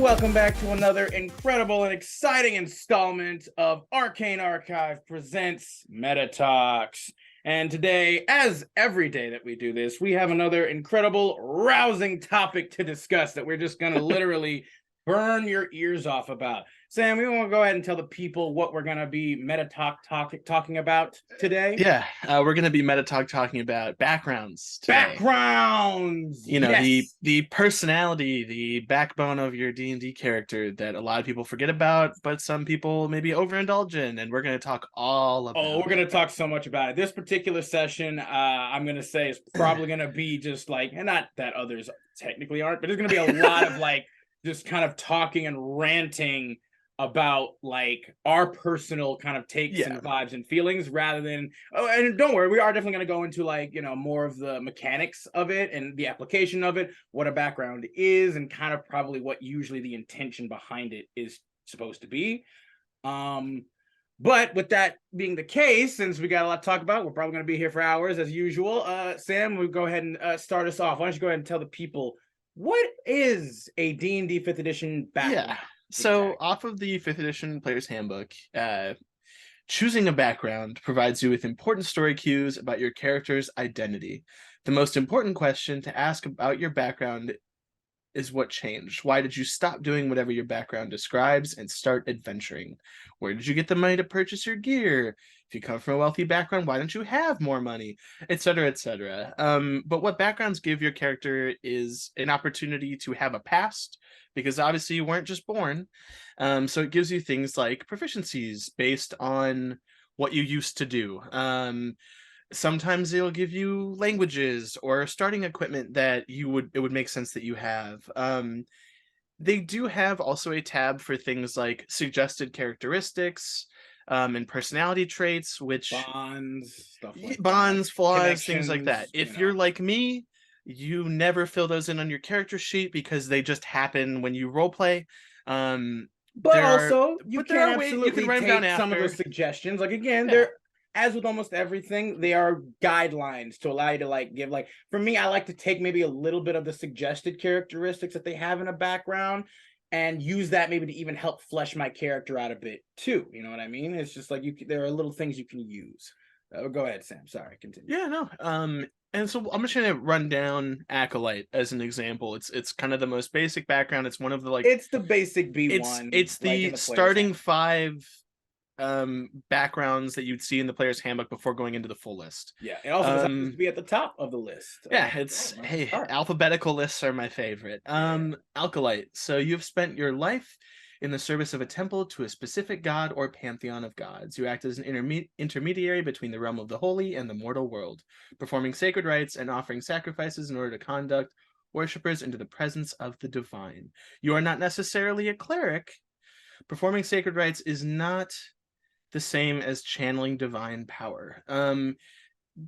welcome back to another incredible and exciting installment of Arcane Archive presents MetaTalks. And today, as every day that we do this, we have another incredible, rousing topic to discuss that we're just going to literally burn your ears off about. Sam, we want to go ahead and tell the people what we're going to be talking about today. Yeah, we're going to be talking about backgrounds today. Backgrounds! You know, yes. the personality, the backbone of your D&D character that a lot of people forget about, but some people maybe overindulge in, and we're going to talk all about we're going to talk so much about it. This particular session, I'm going to say, is probably going to be just like, and not that others technically aren't, but there's going to be a lot of like, just kind of talking and ranting about like our personal kind of takes and vibes and feelings rather than and don't worry, we are definitely going to go into like, you know, more of the mechanics of it and the application of it, what a background is, and kind of probably what usually the intention behind it is supposed to be. But with that being the case, since we got a lot to talk about, we're probably going to be here for hours as usual. Sam, we'll go ahead and start us off. Why don't you go ahead and tell the people what is a D&D 5th edition background? Yeah. So off of the 5th edition Player's Handbook, choosing a background provides you with important story cues about your character's identity. The most important question to ask about your background is what changed. Why did you stop doing whatever your background describes and start adventuring? Where did you get the money to purchase your gear? If you come from a wealthy background, why don't you have more money? Etc., etc. But what backgrounds give your character is an opportunity to have a past, because obviously you weren't just born. So it gives you things like proficiencies based on what you used to do. Sometimes it'll give you languages or starting equipment that it would make sense that you have. They do have also a tab for things like suggested characteristics and personality traits, which bonds, flaws, things like that. If you're like me, you never fill those in on your character sheet because they just happen when you roleplay. But also, you can absolutely write them down take some of those suggestions. Like, again, they're, as with almost everything, they are guidelines to allow you to like give, like, for me, I like to take maybe a little bit of the suggested characteristics that they have in a background and use that maybe to even help flesh my character out a bit too. You know what I mean? It's just like there are little things you can use. Go ahead, Sam. Sorry, continue. Yeah, no. And so I'm just gonna run down Acolyte as an example. It's kind of the most basic background. It's one of the like. It's the basic B1. It's the starting 5 backgrounds that you'd see in the Player's Handbook before going into the full list. Yeah, it also happens to be at the top of the list. Yeah, it's alphabetical lists are my favorite. Acolyte. So you've spent your life in the service of a temple to a specific god or pantheon of gods. You act as an intermediary between the realm of the holy and the mortal world, performing sacred rites and offering sacrifices in order to conduct worshippers into the presence of the divine. You are not necessarily a cleric. Performing sacred rites is not the same as channeling divine power.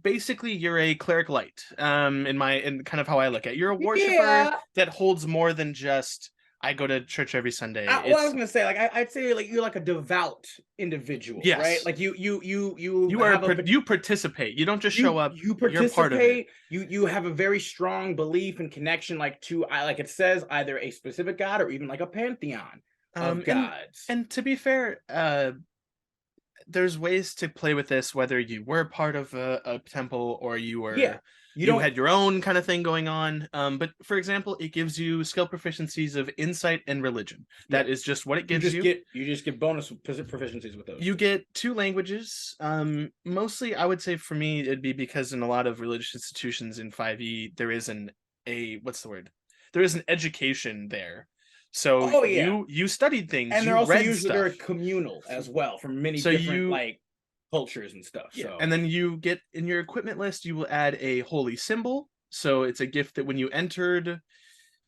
Basically, you're a cleric light. In kind of how I look at it. You're a worshipper that holds more than just I go to church every Sunday. I was gonna say, like, I'd say, like, you're like a devout individual, right? Like you participate. You don't just show up. You participate. You're part of it. You have a very strong belief and connection, like like it says, either a specific god or even like a pantheon of gods. And to be fair, there's ways to play with this, whether you were part of a temple or you were. You had your own kind of thing going on. But for example, it gives you skill proficiencies of insight and religion. That is just what it gives you. You just get bonus proficiencies with those. You get 2 languages. Mostly, I would say for me, it'd be because in a lot of religious institutions in 5e, there is There is an education there. So you studied things. And they're also usually very communal as well from many different like cultures and stuff. So and then you get in your equipment list, you will add a holy symbol. So it's a gift that when you entered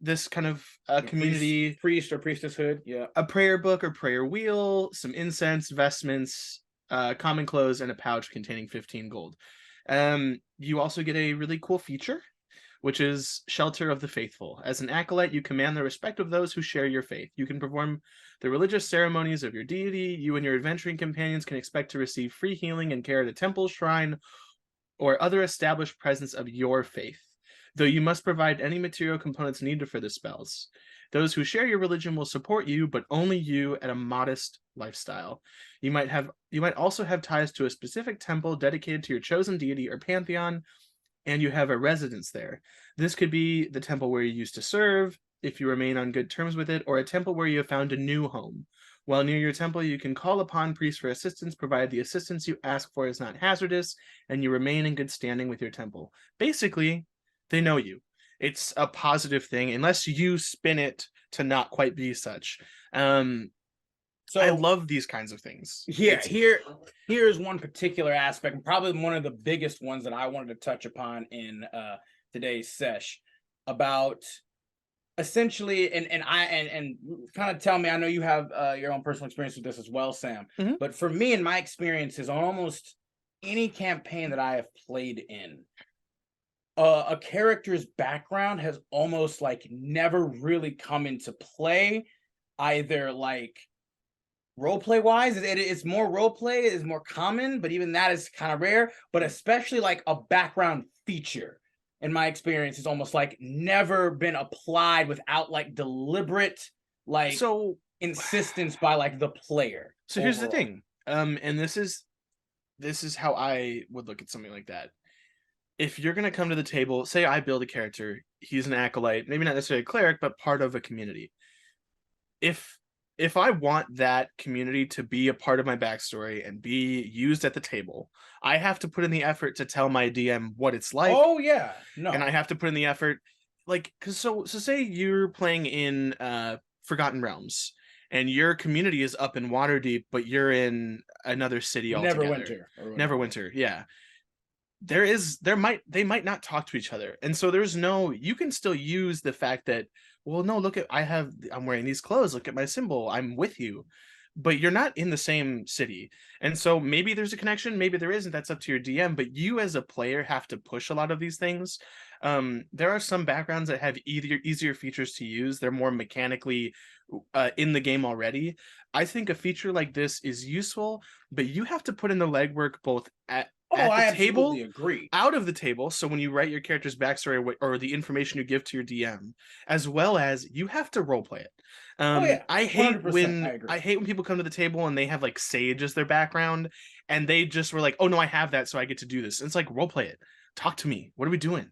this kind of community, priest or priestesshood, a prayer book or prayer wheel, some incense, vestments, common clothes, and a pouch containing 15 gold. You also get a really cool feature, which is Shelter of the Faithful. As an acolyte, you command the respect of those who share your faith. You can perform the religious ceremonies of your deity. You and your adventuring companions can expect to receive free healing and care at a temple, shrine, or other established presence of your faith, though you must provide any material components needed for the spells. Those who share your religion will support you, but only you at a modest lifestyle. You might also have ties to a specific temple dedicated to your chosen deity or pantheon, and you have a residence there. This could be the temple where you used to serve, if you remain on good terms with it, or a temple where you have found a new home. While near your temple, you can call upon priests for assistance, provided the assistance you ask for is not hazardous, and you remain in good standing with your temple. Basically, they know you. It's a positive thing, unless you spin it to not quite be such. So I love these kinds of things. Here's one particular aspect, and probably one of the biggest ones that I wanted to touch upon in today's sesh, about essentially, and kind of tell me, I know you have your own personal experience with this as well, Sam, but for me, in my experiences on almost any campaign that I have played in, a character's background has almost like never really come into play, either like roleplay wise. It's more roleplay, is more common, but even that is kind of rare. But especially like a background feature, in my experience, is almost like never been applied without like deliberate like insistence by like the player. So here's the thing, and this is how I would look at something like that. If you're gonna come to the table, say I build a character, he's an acolyte, maybe not necessarily a cleric, but part of a community. If I want that community to be a part of my backstory and be used at the table, I have to put in the effort to tell my DM what it's like. Oh yeah, no. And I have to put in the effort, like, cause so say you're playing in Forgotten Realms, and your community is up in Waterdeep, but you're in another city altogether. Neverwinter, yeah. They might not talk to each other, and so you can still use the fact that, well, no, look at, I'm wearing these clothes, look at my symbol, I'm with you, but you're not in the same city. And so maybe there's a connection, maybe there isn't, that's up to your DM, but you as a player have to push a lot of these things. There are some backgrounds that have easier features to use. They're more mechanically in the game already. I think a feature like this is useful, but you have to put in the legwork both at the table, agree. Out of the table. So when you write your character's backstory or the information you give to your DM, as well as you have to roleplay it. I hate when people come to the table and they have like Sage as their background, and they just were like, "Oh no, I have that, so I get to do this." And it's like, roleplay it. Talk to me. What are we doing?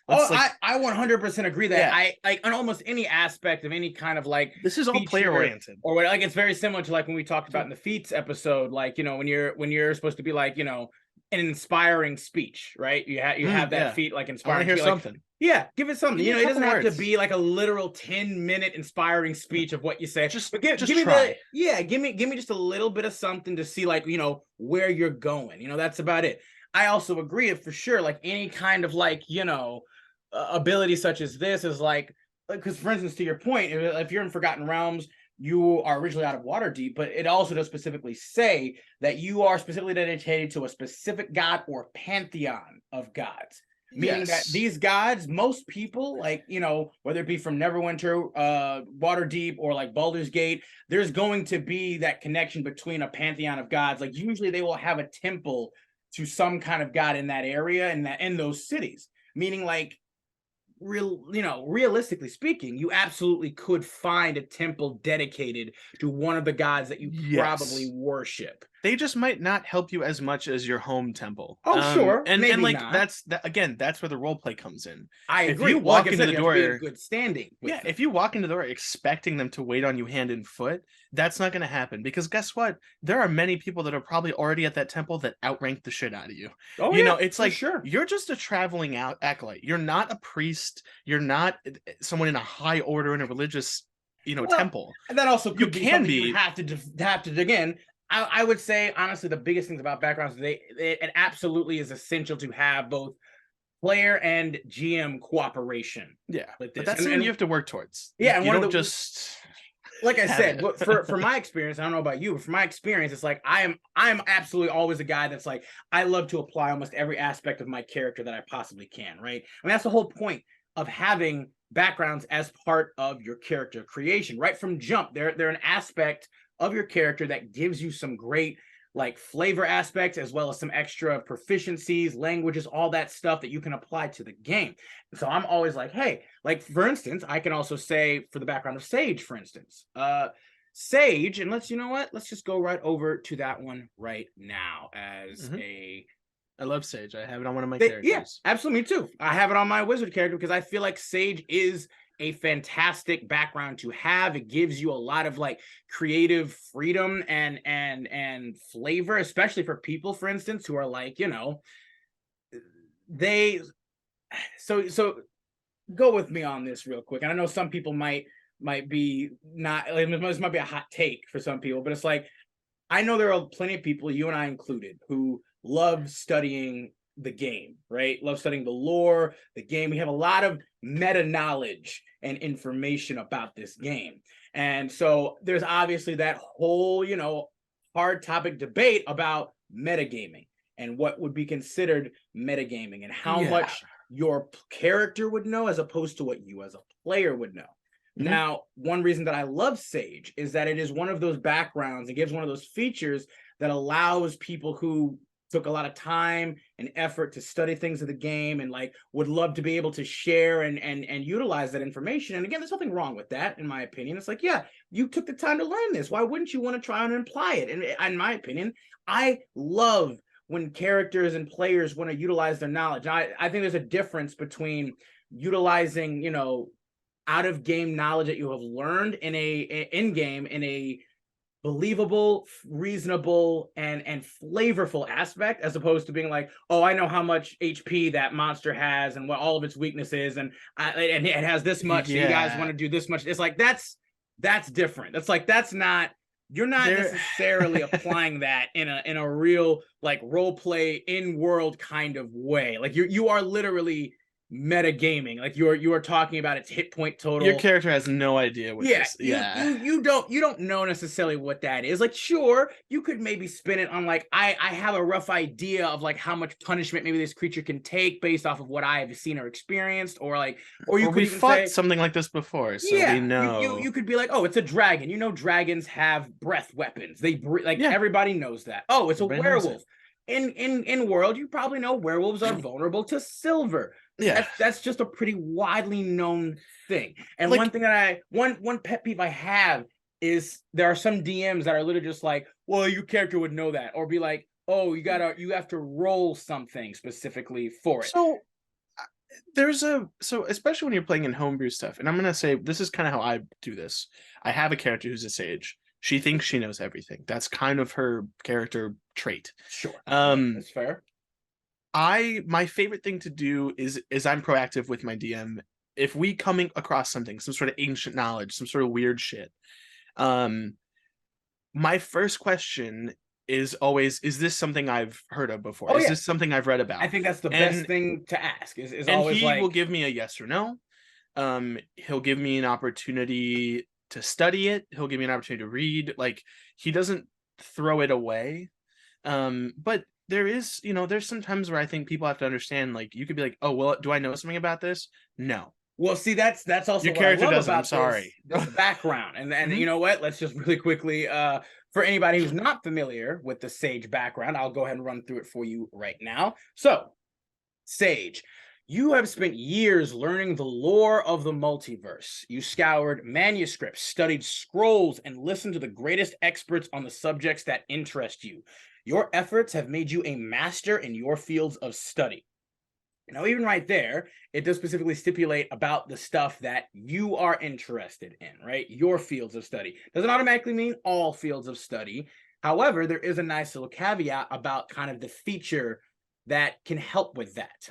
I 100% agree that I like on almost any aspect of any kind of like, this is all player oriented, or what, like it's very similar to like when we talked about in the feats episode, like, you know, when you're supposed to be like, you know, an inspiring speech, right? You have that feat like inspiring. I want to hear something. Like, yeah, give it something. You know, it doesn't have to be like a literal 10-minute inspiring speech of what you say. Give me just a little bit of something to see, like, you know, where you're going. You know, that's about it. I also agree for sure. Like any kind of like, you know, ability such as this is like, because for instance, to your point, if you're in Forgotten Realms, you are originally out of Waterdeep, but it also does specifically say that you are specifically dedicated to a specific god or pantheon of gods. Meaning that these gods, most people, like, you know, whether it be from Neverwinter, Waterdeep, or like Baldur's Gate, there's going to be that connection between a pantheon of gods. Like usually they will have a temple to some kind of god in that area and in those cities. Meaning like, realistically speaking, you absolutely could find a temple dedicated to one of the gods that you probably worship. They just might not help you as much as your home temple. Oh, sure. And like not. That's where the role play comes in. I agree. If you walk into the door, in good standing. If you walk into the door expecting them to wait on you hand and foot, that's not going to happen, because guess what? There are many people that are probably already at that temple that outrank the shit out of you. Oh, you know, it's like, you're just a traveling acolyte. You're not a priest. You're not someone in a high order in a religious, temple. And that also could you have to again. I would say, honestly, the biggest things about backgrounds, it absolutely is essential to have both player and GM cooperation. Yeah, but that's something you have to work towards. Yeah, and you don't just like I said, for my experience, I don't know about you, but for my experience, it's like I'm absolutely always a guy that's like, I love to apply almost every aspect of my character that I possibly can. Right? I mean, that's the whole point of having backgrounds as part of your character creation. Right from jump, they're an aspect of your character that gives you some great like flavor aspects, as well as some extra proficiencies, languages, all that stuff that you can apply to the game. So I'm always like, hey, like for instance, I can also say for the background of Sage, for instance, Sage, and you know what? Let's just go right over to that one right now as a. I love Sage. I have it on one of my characters. Yeah, absolutely, me too. I have it on my wizard character because I feel like Sage is a fantastic background to have. It gives you a lot of like creative freedom and flavor, especially for people, for instance, who are like, you know, they so go with me on this real quick. And I know some people might be not, this might be a hot take for some people, but it's like, I know there are plenty of people, you and I included, who love studying the game, right? Love studying the lore, the game. We have a lot of meta knowledge and information about this game. And so there's obviously that whole, you know, hard topic debate about metagaming and what would be considered metagaming and how much your character would know as opposed to what you as a player would know. Now, one reason that I love Sage is that it is one of those backgrounds. It gives one of those features that allows people who took a lot of time and effort to study things of the game and like would love to be able to share and utilize that information. And again, there's nothing wrong with that, in my opinion. It's like, yeah, you took the time to learn this. Why wouldn't you want to try and apply it? And in my opinion, I love when characters and players want to utilize their knowledge. I think there's a difference between utilizing, you know, out of game knowledge that you have learned in in game in a believable, reasonable, and flavorful aspect, as opposed to being like, oh, I know how much HP that monster has and what all of its weaknesses, and it has this much. So you guys want to do this much. It's like that's different. That's like you're not necessarily applying that in a real like role play in world kind of way. Like you are literally metagaming. Like you are talking about its hit point total. Your character has no idea what this. You don't know necessarily what that is. Like, sure, you could maybe spin it on like I have a rough idea of like how much punishment maybe this creature can take based off of what I have seen or experienced, or we fought something like this before, so we know. You could be like, oh, it's a dragon. You know, dragons have breath weapons. They everybody knows that. Oh, it's a werewolf. In world, you probably know werewolves are vulnerable to silver. Yeah, that's just a pretty widely known thing. And like, one thing that one pet peeve I have is there are some DMs that are literally just like, well, your character would know that, or be like, oh, you have to roll something specifically for it. So especially when you're playing in homebrew stuff, and I'm gonna say this is kind of how I do this. I have a character who's a sage. She thinks she knows everything. That's kind of her character trait. Sure. That's fair. My favorite thing to do is I'm proactive with my DM. If we coming across something, some sort of ancient knowledge, some sort of weird shit, my first question is always, is this something I've heard of before? Is this something I've read about? I think that's the best thing to ask. Is always he will give me a yes or no. He'll give me an opportunity to study it. He'll give me an opportunity to read. Like, he doesn't throw it away. But there is, you know, there's some times where I think people have to understand, like, you could be like, oh, well, do I know something about this? No. Well, see, that's also your what character I love doesn't. about I'm sorry. this background. And you know what? Let's just really quickly, for anybody who's not familiar with the Sage background, I'll go ahead and run through it for you right now. So, Sage, you have spent years learning the lore of the multiverse. You scoured manuscripts, studied scrolls, and listened to the greatest experts on the subjects that interest you. Your efforts have made you a master in your fields of study. Now, even right there, it does specifically stipulate about the stuff that you are interested in, right? Your fields of study. Doesn't automatically mean all fields of study. However, there is a nice little caveat about kind of the feature that can help with that.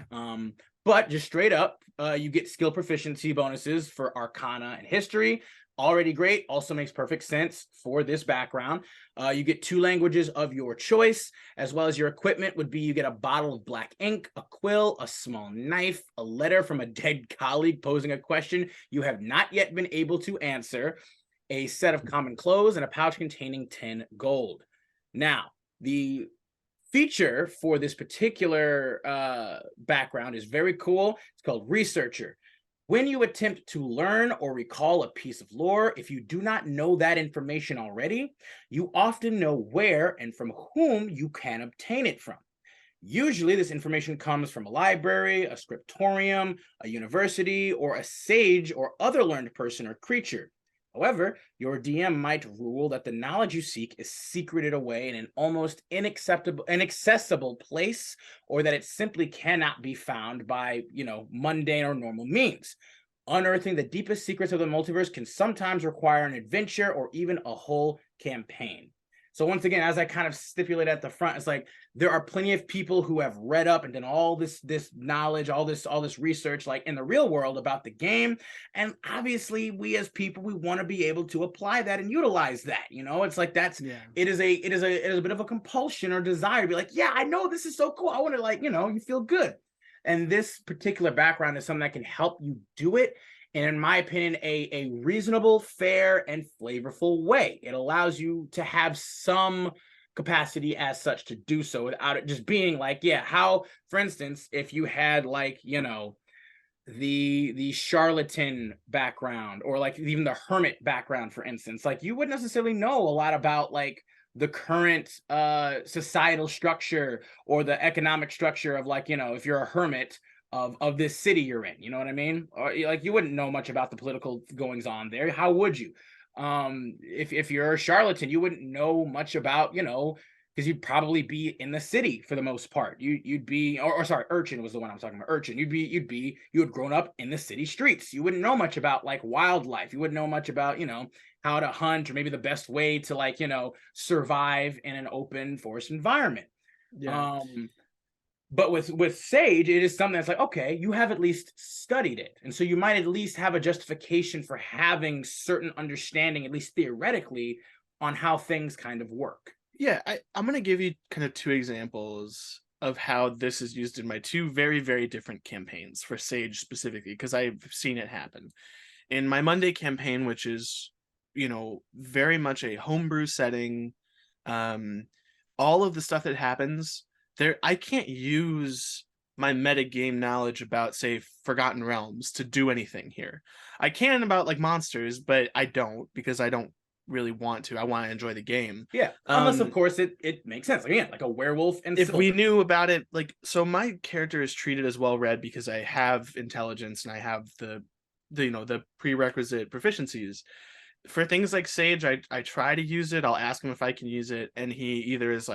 But just straight up, you get skill proficiency bonuses for Arcana and History. Already great. Also makes perfect sense for this background. You get 2 languages of your choice, as well as your equipment would be you get a bottle of black ink, a quill, a small knife, a letter from a dead colleague posing a question you have not yet been able to answer, a set of common clothes, and a pouch containing 10 gold. Now, the feature for this particular background is very cool. It's called Researcher. When you attempt to learn or recall a piece of lore, if you do not know that information already, you often know where and from whom you can obtain it from. Usually, this information comes from a library, a scriptorium, a university, or a sage or other learned person or creature. However, your DM might rule that the knowledge you seek is secreted away in an almost inaccessible place, or that it simply cannot be found by, mundane or normal means. Unearthing the deepest secrets of the multiverse can sometimes require an adventure or even a whole campaign. So once again, as I kind of stipulate at the front, it's like there are plenty of people who have read up and done all this knowledge, all this research, like in the real world about the game. And obviously, we as people, we want to be able to apply that and utilize that. It's like it is a bit of a compulsion or desire to be like, yeah, I know this is so cool. I want to you feel good. And this particular background is something that can help you do it. And in my opinion, a reasonable, fair, and flavorful way. It allows you to have some capacity as such to do so without it just being like, how, for instance, if you had the charlatan background, or even the hermit background, for instance, you wouldn't necessarily know a lot about the current societal structure or the economic structure of if you're a hermit of this city you're in, you know what I mean? Or you wouldn't know much about the political goings on there. How would you? If you're a charlatan, you wouldn't know much about, because you'd probably be in the city for the most part. You'd be, or sorry, urchin was the one I'm talking about. Urchin. You had grown up in the city streets. You wouldn't know much about wildlife. You wouldn't know much about, how to hunt, or maybe the best way to survive in an open forest environment. Yeah. But with Sage, it is something that's okay, you have at least studied it. And so you might at least have a justification for having certain understanding, at least theoretically, on how things kind of work. Yeah, I'm going to give you kind of two examples of how this is used in my two very, very different campaigns for Sage specifically, because I've seen it happen. In my Monday campaign, which is, very much a homebrew setting, all of the stuff that happens there, I can't use my metagame knowledge about, say, Forgotten Realms to do anything here. I can about monsters, but I don't, because I don't really want to. I want to enjoy the game. Yeah, unless of course it makes sense. Like a werewolf and if we knew about it, so my character is treated as well read because I have intelligence and I have the prerequisite proficiencies. For things like Sage, I try to use it. I'll ask him if I can use it, and he either is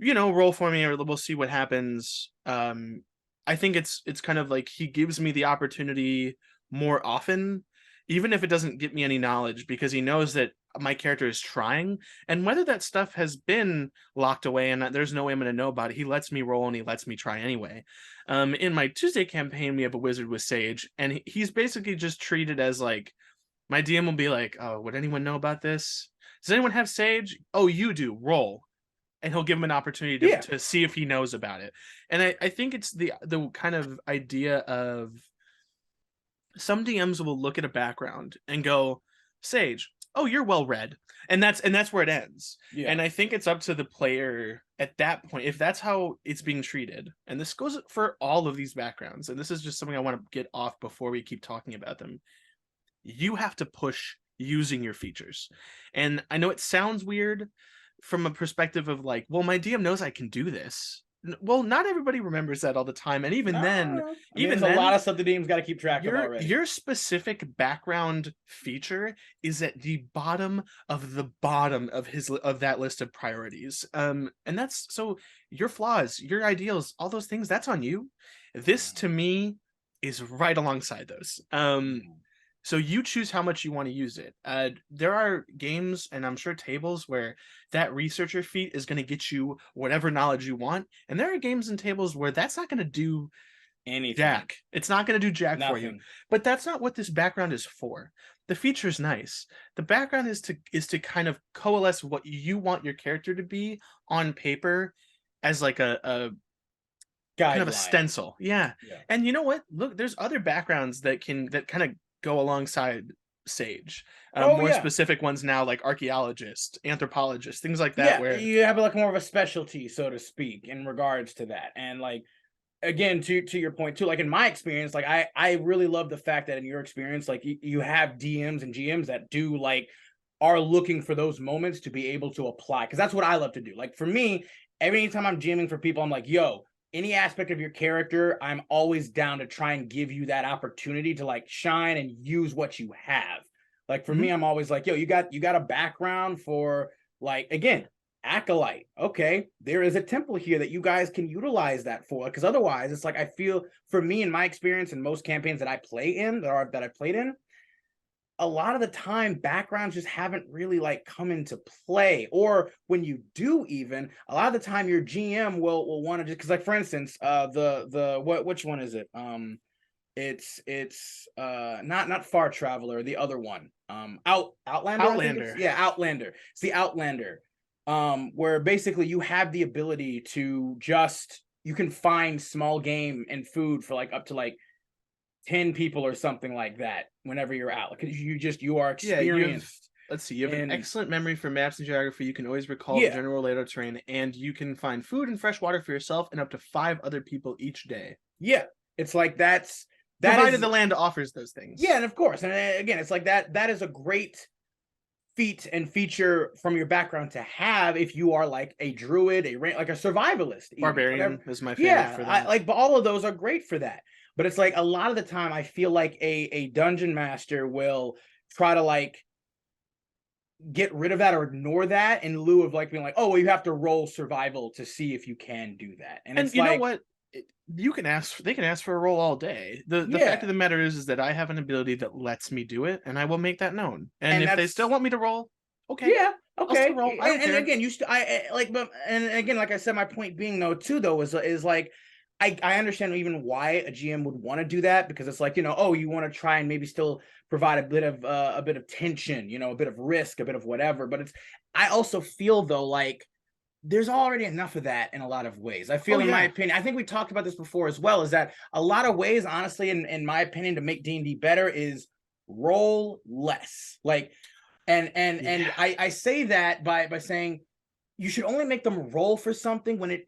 roll for me, or we'll see what happens. I think it's kind of he gives me the opportunity more often, even if it doesn't get me any knowledge, because he knows that my character is trying, and whether that stuff has been locked away and there's no way I'm going to know about it, he lets me roll and he lets me try anyway. In my Tuesday campaign, we have a wizard with Sage, and he's basically just treated as my DM will be oh, would anyone know about this? Does anyone have Sage? Oh, you do. Roll. And he'll give him an opportunity to see if he knows about it. And I think it's the kind of idea of some DMs will look at a background and go, Sage, oh, you're well read. And that's where it ends. Yeah. And I think it's up to the player at that point, if that's how it's being treated. And this goes for all of these backgrounds. And this is just something I want to get off before we keep talking about them. You have to push using your features. And I know it sounds weird from a perspective of well, my DM knows I can do this. Well, not everybody remembers that all the time, and even then, there's a lot of stuff the DM's got to keep track of already. Your specific background feature is at the bottom of that list of priorities. And that's so your flaws, your ideals, all those things, that's on you. This to me is right alongside those. So you choose how much you want to use it. There are games, and I'm sure tables, where that researcher feat is going to get you whatever knowledge you want. And there are games and tables where that's not going to do anything. Jack. It's not going to do jack for you. But that's not what this background is for. The feature's nice. The background is to kind of coalesce what you want your character to be on paper as a kind of a stencil. Yeah. And you know what? Look, there's other backgrounds that kind of go alongside Sage. More specific ones now, like archaeologist, anthropologist, things like that. Yeah, where you have more of a specialty, so to speak, in regards to that. And again, to your point too, like in my experience, like I really love the fact that in your experience, like you have DMs and GMs that do like are looking for those moments to be able to apply, because that's what I love to do. Like for me, every time I'm GMing for people, I'm like, yo, any aspect of your character, I'm always down to try and give you that opportunity to like shine and use what you have. Like for me, I'm always like, yo, you got a background for, like, again, acolyte. Okay, there is a temple here that you guys can utilize that for, because otherwise it's like, I feel, for me, in my experience in most campaigns that I play in, that I played in, a lot of the time backgrounds just haven't really like come into play. Or when you do, even a lot of the time your GM will want to just, because like for instance, which one is it? It's not Far Traveler, the other one. Outlander. Yeah, Outlander. It's the Outlander. Where basically you have the ability to just, you can find small game and food for like up to like 10 people or something like that whenever you're out, because you are experienced. Let's see, you have an excellent memory for maps and geography. You can always recall Yeah. the general layout of terrain, and you can find food and fresh water for yourself and up to 5 other people each day. Yeah, it's like that provided the land offers those things. Yeah, and of course, and again, it's like that is a great feat and feature from your background to have if you are like a druid, like a survivalist, even, barbarian is my favorite for that. But all of those are great for that. But it's like a lot of the time I feel like a dungeon master will try to like get rid of that or ignore that in lieu of like being like, oh, well, you have to roll survival to see if you can do that. And it's you like, know what? They can ask for a roll all day. The fact of the matter is that I have an ability that lets me do it, and I will make that known. And if they still want me to roll, okay. Yeah, okay. Roll. And again, and again, like I said, my point being though is like, I understand even why a GM would want to do that, because it's like, you want to try and maybe still provide a bit of tension, a bit of risk, a bit of whatever. But I also feel though like there's already enough of that in a lot of ways. I feel, in my opinion, I think we talked about this before as well, is that a lot of ways, honestly, in my opinion, to make D&D better is roll less. Like, and I say that by saying you should only make them roll for something when it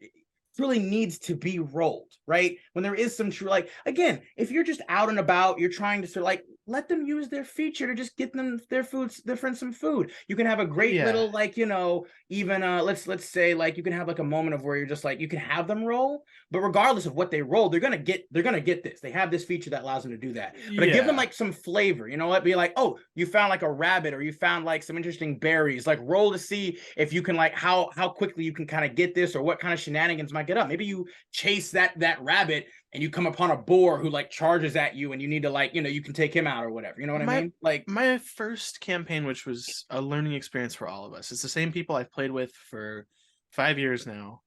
really needs to be rolled, right? When there is some true, like, again, if you're just out and about, you're trying to sort of like, let them use their feature to just get them their friends some food. You can have a great little, like, even let's say like you can have like a moment of where you're just like, you can have them roll, but regardless of what they roll, they're gonna get this. They have this feature that allows them to do that. But give them like some flavor, be like, oh, you found like a rabbit, or you found like some interesting berries, like roll to see if you can, like, how quickly you can kind of get this, or what kind of shenanigans might get up. Maybe you chase that rabbit and you come upon a boar who like charges at you, and you need to, like, you can take him out or whatever. You know what I mean? Like, my first campaign, which was a learning experience for all of us, it's the same people I've played with for 5 years now.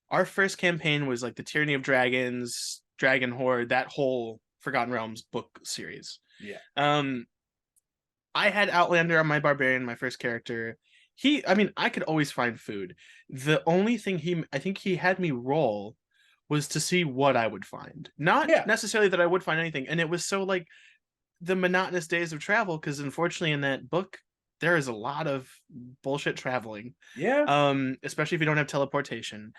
Our first campaign was like the Tyranny of Dragons, Dragon Horde, that whole Forgotten Realms book series. Yeah. I had Outlander on my barbarian, my first character. I could always find food. The only thing I think he had me roll was to see what I would find. Not necessarily that I would find anything. And it was so like the monotonous days of travel, because unfortunately in that book, there is a lot of bullshit traveling. Yeah. Especially if you don't have teleportation.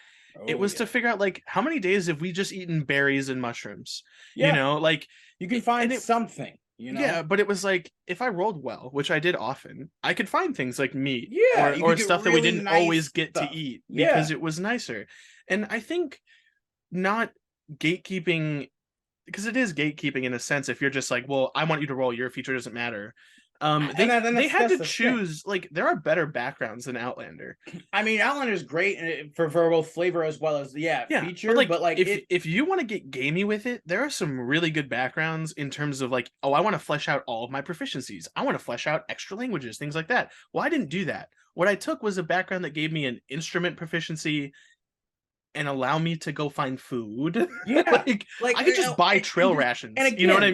It was to figure out, like, how many days have we just eaten berries and mushrooms? Like, you can find something. Yeah, but it was like, if I rolled well, which I did often, I could find things like meat, or stuff that we didn't always get to eat, because it was nicer. And I think not gatekeeping, because it is gatekeeping in a sense, if you're just like, well, I want you to roll, your feature doesn't matter. They had to choose, like, there are better backgrounds than Outlander. I mean, Outlander is great for both flavor as well as feature. But like if you want to get gamey with it, there are some really good backgrounds in terms of like, oh, I want to flesh out all of my proficiencies. I want to flesh out extra languages, things like that. Well, I didn't do that. What I took was a background that gave me an instrument proficiency and allow me to go find food. Yeah, like I could just buy trail rations. And again, you know what I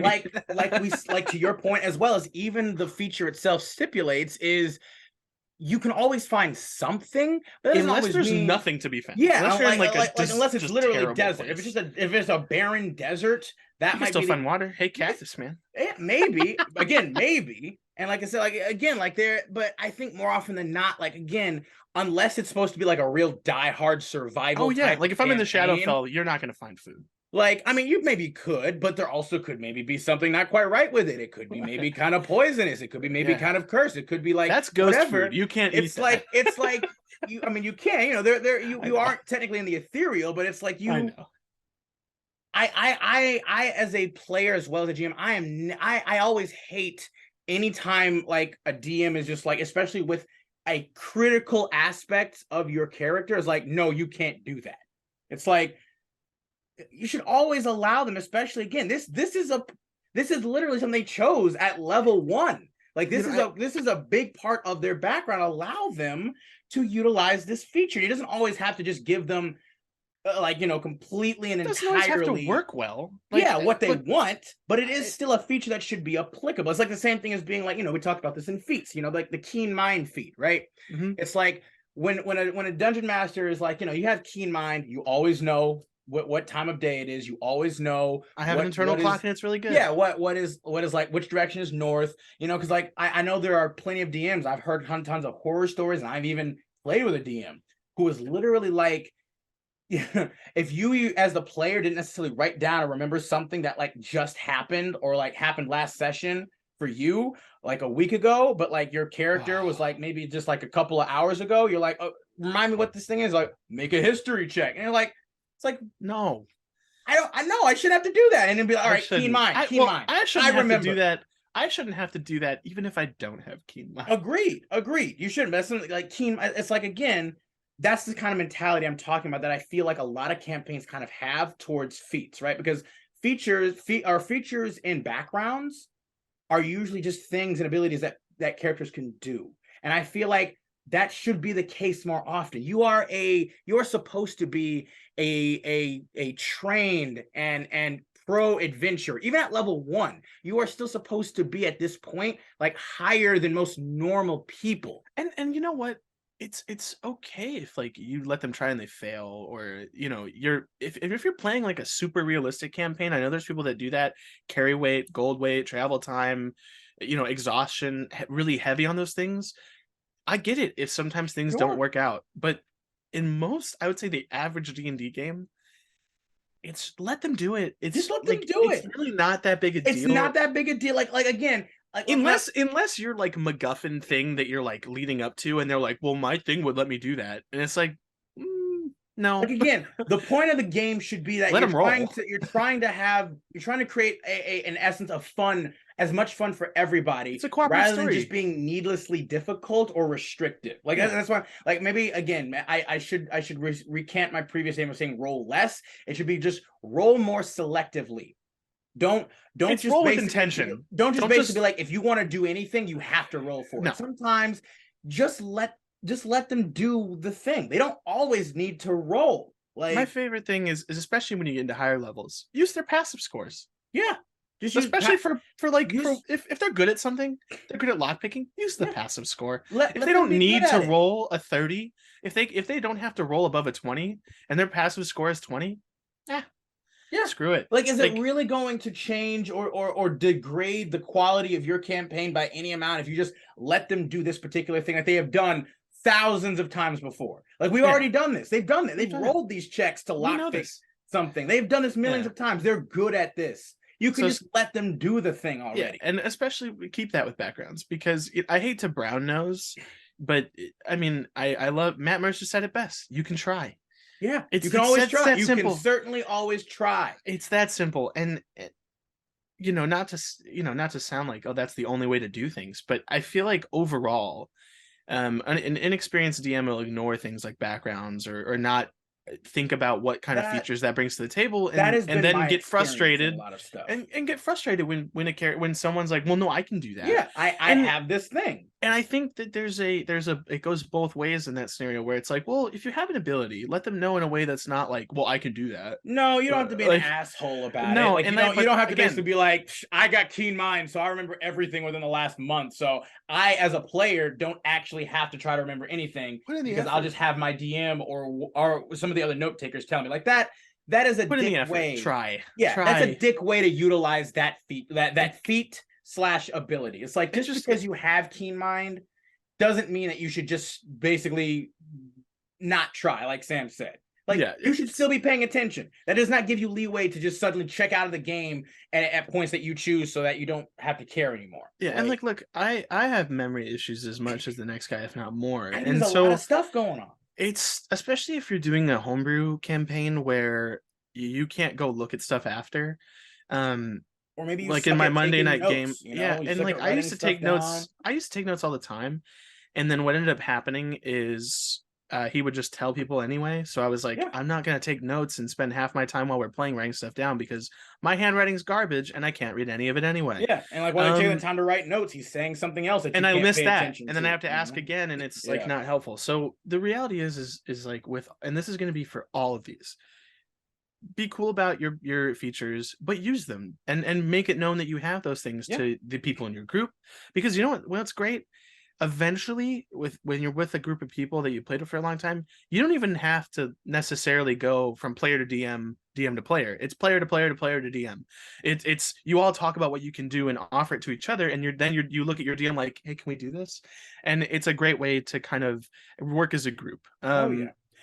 mean? like to your point, as well as even the feature itself stipulates, is you can always find something, but unless there's nothing to be found. Yeah, unless you're in unless it's literally desert. Place. If it's a barren desert, that you might still find water. Hey, cactus, man. Yeah, maybe. Again, maybe. And like I said, but I think more often than not, like, again, unless it's supposed to be like a real die-hard survival. Oh yeah, like if I'm in the Shadowfell, you're not going to find food. Like, I mean, you maybe could, but there also could maybe be something not quite right with it. It could be maybe kind of poisonous. It could be maybe Yeah. kind of cursed. It could be like That's ghost whatever. food. You can't eat that. It's like you. I mean, you can. You know, there. I You know. aren't technically in the ethereal, but it's like I you. know. I as a player as well as a GM, I always hate anytime like a DM is just like, especially with a critical aspect of your character, is like, no, you can't do that. It's like you should always allow them, especially again, this is literally something they chose at level 1. Like this is a big part of their background. Allow them to utilize this feature. It doesn't always have to just give them like, you know, completely and It doesn't always have to entirely work well. yeah, what they want, but it is still a feature that should be applicable. It's like the same thing as being like, you know, we talked about this in feats, you know, like the keen mind feat, right? Mhm. It's like when a dungeon master is like, you know, you have keen mind, you always know what time of day it is, you always know I have an internal clock and it's really good. yeah, what is like which direction is north, you know, because like I know there are plenty of DMs. I've heard tons of horror stories, and I've even played with a DM who was literally like, yeah, if you as the player didn't necessarily write down or remember something that like just happened or like happened last session for you like a week ago, but like your character was like maybe just like a couple of hours ago, you're like, oh, remind me what this thing is. Like, make a history check, and you're like, it's like, No, I know I should have to do that, and then be like, all right, keen mind. I shouldn't have remember. to do that. I shouldn't have to do that even if I don't have keen mind. Agreed. You shouldn't. That's something like keen. It's like, again, that's the kind of mentality I'm talking about that I feel like a lot of campaigns kind of have towards feats, right? Because features in backgrounds are usually just things and abilities that characters can do, and I feel like that should be the case more often. You're supposed to be a trained and pro adventurer. Even at level 1, you are still supposed to be at this point like higher than most normal people. And you know what? It's okay if like you let them try and they fail, or you know, if you're playing like a super realistic campaign. I know there's people that do that, carry weight, gold weight, travel time, you know, exhaustion, really heavy on those things. I get it if sometimes things don't work out, but in most, I would say the average D&D game, it's let them do it. It's Just let them like, do it's it. really not that big a deal. It's not that big a deal. Like again, like Unless you're like MacGuffin thing that you're like leading up to, and they're like, well, my thing would let me do that, and it's like, no. like again, the point of the game should be that Let 'em roll. you're trying to create an essence of fun, as much fun for everybody, It's a cooperative rather story. than just being needlessly difficult or restrictive. Like Yeah. that's why, like maybe again, I should recant my previous name of saying roll less. It should be just roll more selectively. Don't It's just roll with basically intention. Don't just Don't basically just- be like, if you want to do anything, you have to roll for No. it. Sometimes just let them do the thing. They don't always need to roll. Like My favorite thing is especially when you get into higher levels, use their passive scores. yeah, just Especially for like use- if they're good at something, they're good at lockpicking, use the Yeah. passive score. let If let they them don't be need good to at it. roll a 30, if they don't have to roll above a 20 and their passive score is 20, Yeah. screw it. Like, is it really going to change or degrade the quality of your campaign by any amount if you just let them do this particular thing that they have done thousands of times before? Like, we've already done this. They've done it. They've rolled these checks to lockpick something. They've done this millions of times. They're good at this. You can just let them do the thing already. Yeah, and especially we keep that with backgrounds, because I hate to brown nose, but I mean, I love Matt Mercer said it best. You can try. Yeah, you can always try. That you simple. can certainly always try. It's that simple, and you know, not to sound like, oh, that's the only way to do things, but I feel like overall, an inexperienced DM will ignore things like backgrounds or not think about what kind of features that brings to the table, and then get frustrated a lot of stuff. and get frustrated when someone's like, well, no, I can do that. Yeah, I have this thing. And I think that it goes both ways in that scenario, where it's like, well, if you have an ability, let them know in a way that's not like, well, I can do that. No, you don't have to be an asshole about it. No, like, and you don't have to basically be like, I got keen mind, so I remember everything within the last month. So I, as a player, don't actually have to try to remember anything, because I'll just have my DM or some of the other note takers tell me. Like that is a dick way. Try. That's a dick way to utilize that feat / ability. It's like, just because you have keen mind doesn't mean that you should just basically not try, like Sam said. Like, Yeah, you should still be paying attention. That does not give you leeway to just suddenly check out of the game at points that you choose so that you don't have to care anymore. Yeah, and like, look, I have memory issues as much as the next guy, if not more. There's And a lot of so stuff going on. it's, especially if you're doing a homebrew campaign where you can't go look at stuff after. Or maybe you Like suck in my at Monday taking night notes, game, you know? yeah, You and suck like at I used writing to stuff take notes. down. I used to take notes all the time, and then what ended up happening is he would just tell people anyway. So I was like, Yeah. I'm not gonna take notes and spend half my time while we're playing writing stuff down because my handwriting's garbage and I can't read any of it anyway. Yeah, and like when they take the time to write notes, he's saying something else that you And I can't miss pay that, attention and then to. I have to ask again, and it's like not helpful. So the reality is like with, and this is going to be for all of these. Be cool about your features, but use them and make it known that you have those things to the people in your group, because you know what's great. Eventually, when you're with a group of people that you played with for a long time, you don't even have to necessarily go from player to DM to player. It's player to player to player to DM. It's you all talk about what you can do and offer it to each other, and you look at your DM like, hey, can we do this? And it's a great way to kind of work as a group.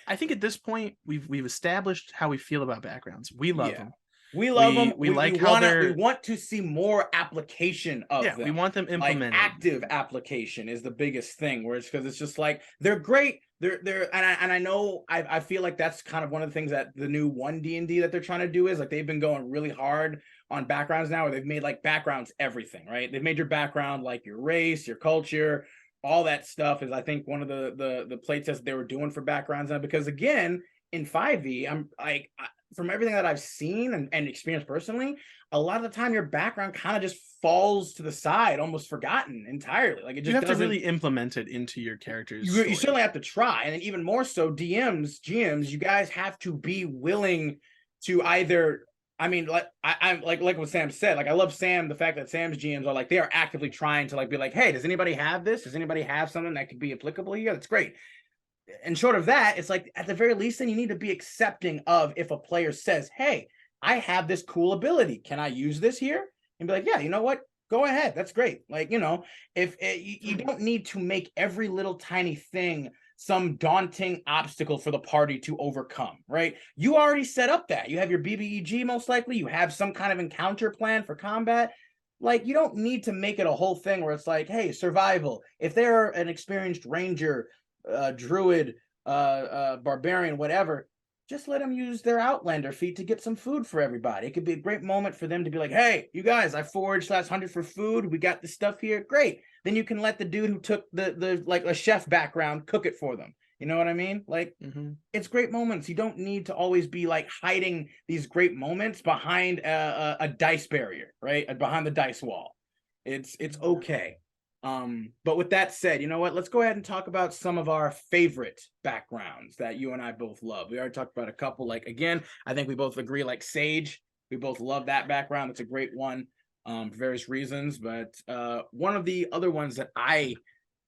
I think at this point we've established how we feel about backgrounds. We love them. We love them. We like how we want to see more application of them. We want them implemented. Like active application is the biggest thing, where it's because it's just like they're great. They're and I know I feel like that's kind of one of the things that the new 1D&D that they're trying to do is like they've been going really hard on backgrounds now, where they've made like backgrounds everything, right? They've made your background like your race, your culture, all that stuff is I think one of the play tests they were doing for backgrounds now, because again in 5e I'm like from everything that I've seen and experienced personally, a lot of the time your background kind of just falls to the side, almost forgotten entirely. Like it just you have to really implement it into your characters. You certainly have to try, and then even more so, DMs, GMs, you guys have to be willing to either. I mean, like I'm like what Sam said. Like I love Sam. The fact that Sam's GMs are like they are actively trying to like be like, hey, does anybody have this? Does anybody have something that could be applicable here? That's great. And short of that, it's like at the very least, then you need to be accepting of if a player says, hey, I have this cool ability. Can I use this here? And be like, yeah, you know what? Go ahead. That's great. Like, you know, if you don't need to make every little tiny thing some daunting obstacle for the party to overcome, right? You already set up that. You have your BBEG most likely. You have some kind of encounter plan for combat. Like, you don't need to make it a whole thing where it's like, hey, survival. If they're an experienced ranger, druid, barbarian, whatever, just let them use their outlander feat to get some food for everybody. It could be a great moment for them to be like, hey, you guys, I foraged last 100 for food. We got this stuff here. Great. Then you can let the dude who took the like a chef background cook it for them. You know what I mean? Like, it's great moments. You don't need to always be like hiding these great moments behind a dice barrier, right? Behind the dice wall. It's okay. But with that said, you know what? Let's go ahead and talk about some of our favorite backgrounds that you and I both love. We already talked about a couple. Like, again, I think we both agree, like Sage. We both love that background. It's a great one for various reasons. But one of the other ones that I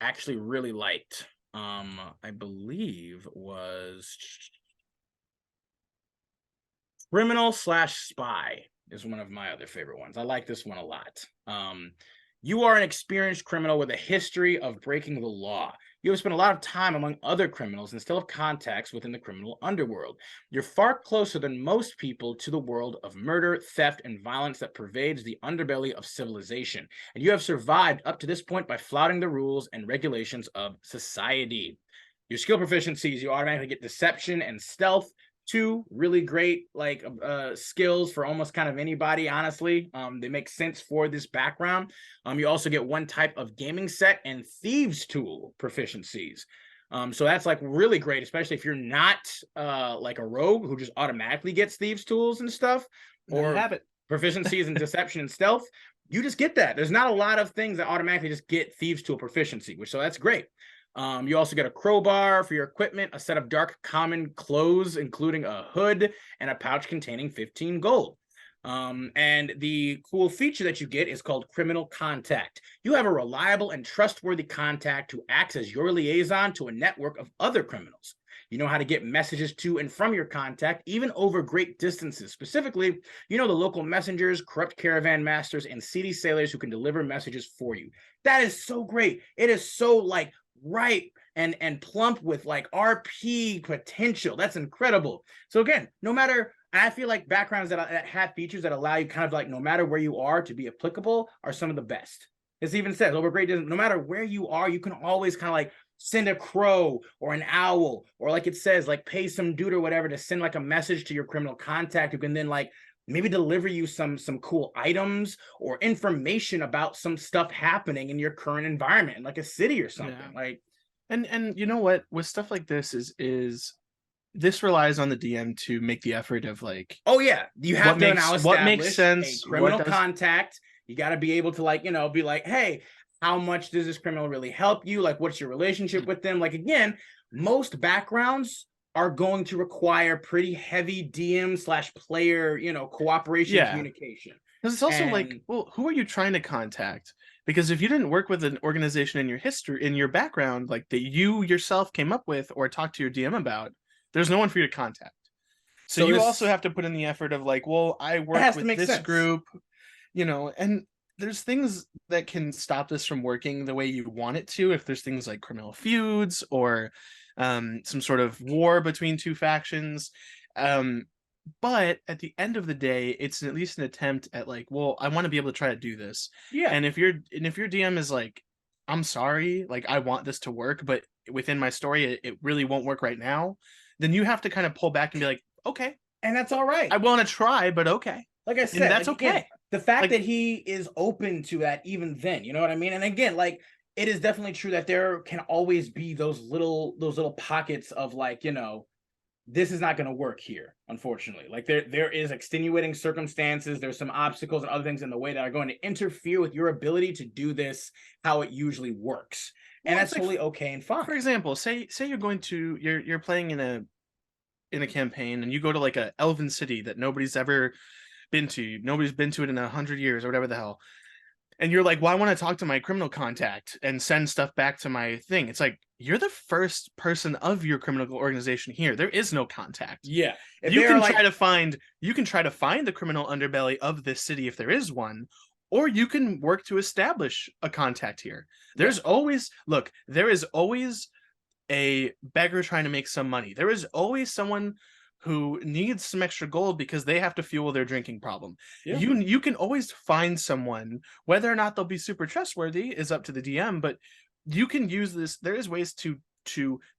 actually really liked, I believe was Criminal/Spy is one of my other favorite ones. I like this one a lot. You are an experienced criminal with a history of breaking the law. You have spent a lot of time among other criminals and still have contacts within the criminal underworld. You're far closer than most people to the world of murder, theft, and violence that pervades the underbelly of civilization. And you have survived up to this point by flouting the rules and regulations of society. Your skill proficiencies, you automatically get deception and stealth. Two really great like skills for almost kind of anybody, honestly. They make sense for this background. You also get one type of gaming set and thieves tool proficiencies. So that's like really great, especially if you're not like a rogue who just automatically gets thieves tools and stuff, or have it. Proficiencies in deception and stealth. You just get that. There's not a lot of things that automatically just get thieves tool proficiency, so that's great. You also get a crowbar for your equipment, a set of dark common clothes, including a hood and a pouch containing 15 gold. And the cool feature that you get is called Criminal Contact. You have a reliable and trustworthy contact who acts as your liaison to a network of other criminals. You know how to get messages to and from your contact, even over great distances. Specifically, you know the local messengers, corrupt caravan masters, and seedy sailors who can deliver messages for you. That is so great. It is so like right and plump with like RP potential. That's incredible. So again, no matter, I feel like backgrounds that have features that allow you kind of like no matter where you are to be applicable are some of the best. This even says Overgrade doesn't, no matter where you are, you can always kind of like send a crow or an owl, or like it says, like pay some dude or whatever to send like a message to your criminal contact who can then like maybe deliver you some cool items or information about some stuff happening in your current environment, like a city or something. Yeah. Like, and you know what? With stuff like this is this relies on the DM to make the effort of like, oh yeah, you have to now what makes establish sense, a criminal contact. You got to be able to like, you know, be like, hey, how much does this criminal really help you? Like, what's your relationship with them? Like, again, most backgrounds are going to require pretty heavy DM/player, you know, cooperation, communication. Because it's also like, well, who are you trying to contact? Because if you didn't work with an organization in your history, in your background, like that you yourself came up with or talked to your DM about, there's no one for you to contact. So you also have to put in the effort of like, well, I work with this group, you know, and there's things that can stop this from working the way you want it to. If there's things like criminal feuds or some sort of war between two factions. But at the end of the day, it's at least an attempt at like, well, I want to be able to try to do this. Yeah. And if your DM is like, I'm sorry, like I want this to work, but within my story, it really won't work right now, then you have to kind of pull back and be like, okay. And that's all right. I want to try, but okay. Like I said, and that's like, okay. Again, the fact that he is open to that even then, you know what I mean? And again, like it is definitely true that there can always be those little pockets of like, you know, this is not going to work here, unfortunately. Like there is extenuating circumstances, there's some obstacles and other things in the way that are going to interfere with your ability to do this how it usually works. And well, that's like, totally okay and fine. For example, say you're going to you're playing in a campaign and you go to like a elven city that nobody's ever been to. Nobody's been to it in 100 years or whatever the hell. And you're like, well, I want to talk to my criminal contact and send stuff back to my thing. It's like, you're the first person of your criminal organization here. There is no contact. Yeah. You can try to find the criminal underbelly of this city if there is one, or you can work to establish a contact here. There's always a beggar trying to make some money. There is always someone who needs some extra gold because they have to fuel their drinking problem. Yeah. You can always find someone. Whether or not they'll be super trustworthy is up to the DM, but you can use this. There is ways to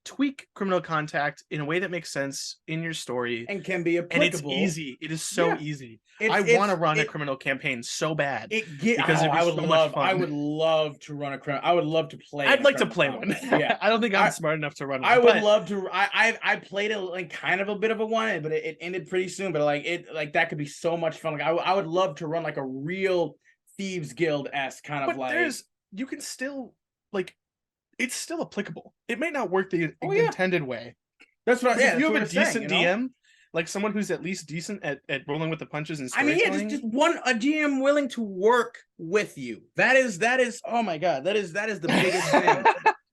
tweak criminal contact in a way that makes sense in your story and can be applicable. And it's easy. It is so easy. I want to run a criminal campaign so bad because I would love to run a criminal. I would love to play. I'd like to play one. Yeah, I don't think I'm smart enough to run one. I would love to. I played it like kind of a bit of a one, but it ended pretty soon. But like that could be so much fun. Like I would love to run like a real Thieves Guild-esque kind of like. You can still like. It's still applicable. It may not work the intended way. That's what. If you have a decent DM, like someone who's at least decent at rolling with the punches and storytelling. Just a GM willing to work with you. That is. Oh my god, that is the biggest thing.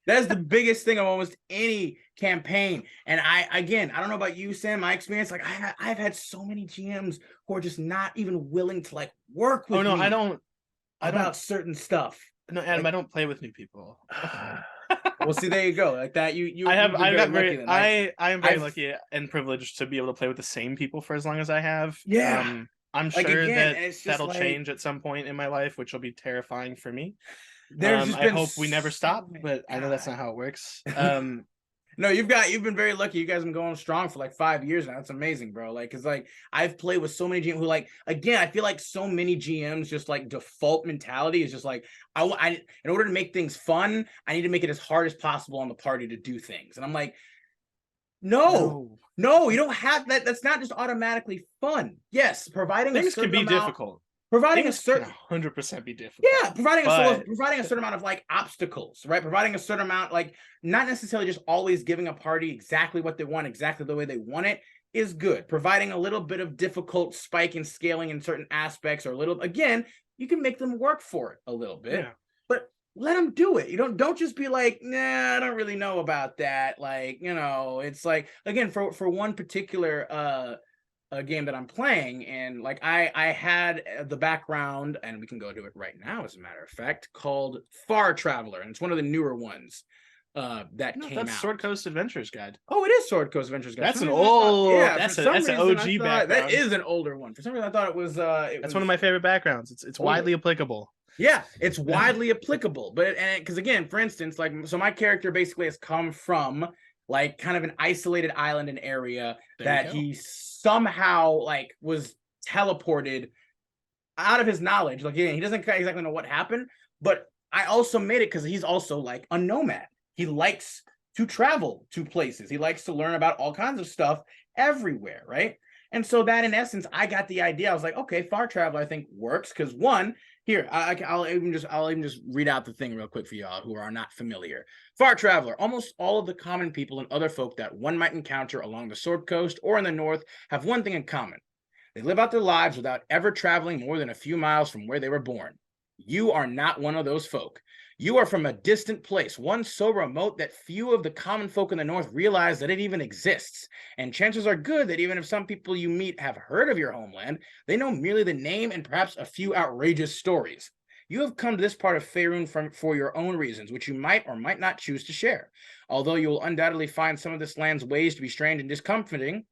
That is the biggest thing of almost any campaign. And I don't know about you, Sam. My experience, like I've had so many GMs who are just not even willing to like work with me. I don't about certain stuff. No, Adam, like, I don't play with new people. Well, see, there you go. Like that, I am very lucky and privileged to be able to play with the same people for as long as I have. Yeah, I'm sure that'll change at some point in my life, which will be terrifying for me. I hope we never stop, but I know that's not how it works. No, you've been very lucky. You guys have been going strong for like 5 years now. That's amazing, bro. Like, cause like I've played with so many GMs who like, again, I feel like so many GMs just like default mentality is just like, I in order to make things fun, I need to make it as hard as possible on the party to do things. And I'm like, no, you don't have that. That's not just automatically fun. Yes, providing things can be difficult. Providing a certain 100% be difficult. Yeah, providing a certain amount of like obstacles, right? Providing a certain amount, like not necessarily just always giving a party exactly what they want, exactly the way they want it is good. Providing a little bit of difficult spike and scaling in certain aspects, or again, you can make them work for it a little bit. Yeah. But let them do it. You don't just be like, nah, I don't really know about that. Like, you know, it's like, again, for one particular a game that I'm playing, and like I had the background, and we can go to it right now as a matter of fact, called Far Traveler, and it's one of the newer ones. that No, came that's out. Sword Coast Adventures Guide. Oh, it is Sword Coast Adventures Guide. That's For an some reason I thought- old. yeah. That's For a some that's an reason, I OG thought background. that is an older one. For some reason, I thought it was. That's one of my favorite backgrounds. It's older. widely applicable. Yeah, it's widely applicable. But and because again, for instance, like so, my character basically has come from like kind of an isolated island and area that he somehow like was teleported out of his knowledge. Like, yeah, he doesn't exactly know what happened, but I also made it because he's also like a nomad. He likes to travel to places. He likes to learn about all kinds of stuff everywhere, right? And so that, in essence, I got the idea. I was like, okay, far travel, I think works because one, here I'll even just read out the thing real quick for y'all who are not familiar. Far traveler, almost all of the common people and other folk that one might encounter along the Sword Coast or in the north have one thing in common. They live out their lives without ever traveling more than a few miles from where they were born. You are not one of those folk. You are from a distant place, one so remote that few of the common folk in the north realize that it even exists. And chances are good that even if some people you meet have heard of your homeland, they know merely the name and perhaps a few outrageous stories. You have come to this part of Faerun for your own reasons, which you might or might not choose to share. Although you will undoubtedly find some of this land's ways to be strange and discomforting,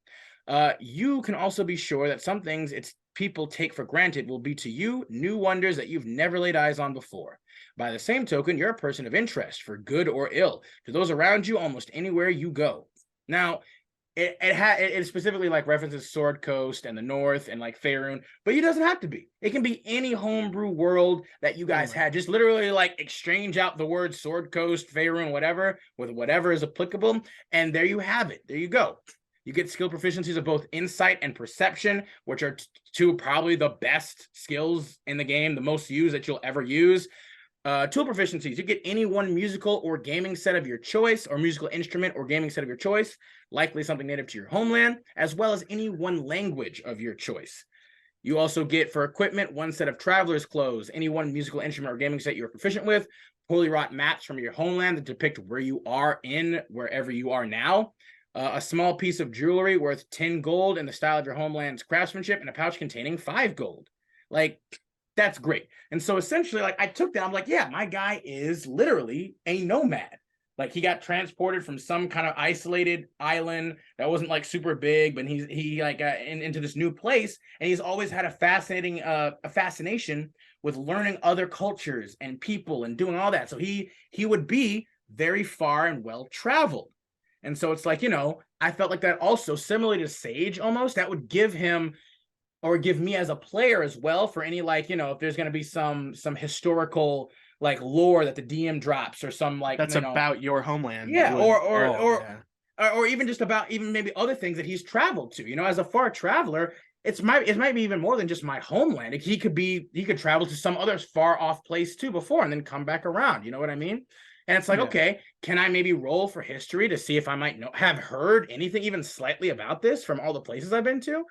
you can also be sure that some things its people take for granted will be to you new wonders that you've never laid eyes on before. By the same token, you're a person of interest, for good or ill, to those around you almost anywhere you go. Now, it specifically like references Sword Coast and the North and like Faerun, but it doesn't have to be. It can be any homebrew world that you guys had. Just literally like exchange out the words Sword Coast, Faerun, whatever, with whatever is applicable, and there you have it. There you go. You get skill proficiencies of both insight and perception, which are two probably the best skills in the game, the most used that you'll ever use. Tool proficiencies, you get any one musical or gaming set of your choice, or musical instrument or gaming set of your choice, likely something native to your homeland, as well as any one language of your choice. You also get, for equipment, one set of traveler's clothes, any one musical instrument or gaming set you're proficient with, poorly wrought maps from your homeland that depict where you are in wherever you are now, a small piece of jewelry worth 10 gold in the style of your homeland's craftsmanship, and a pouch containing 5 gold. Like, that's great. And so essentially, like, I took that. I'm like, yeah, my guy is literally a nomad. Like, he got transported from some kind of isolated island that wasn't like super big, but he like into this new place, and he's always had a fascination with learning other cultures and people and doing all that. So he would be very far and well traveled. And so it's like, you know, I felt like that also, similarly to Sage almost, that would give him, or give me as a player as well, for any, like, you know, if there's going to be some historical like lore that the DM drops, or some like that's about your homeland. Yeah, or even just about even maybe other things that he's traveled to. You know, as a far traveler, it might be even more than just my homeland. He could travel to some other far off place too before, and then come back around. You know what I mean? And it's like, okay, can I maybe roll for history to see if I might have heard anything even slightly about this from all the places I've been to?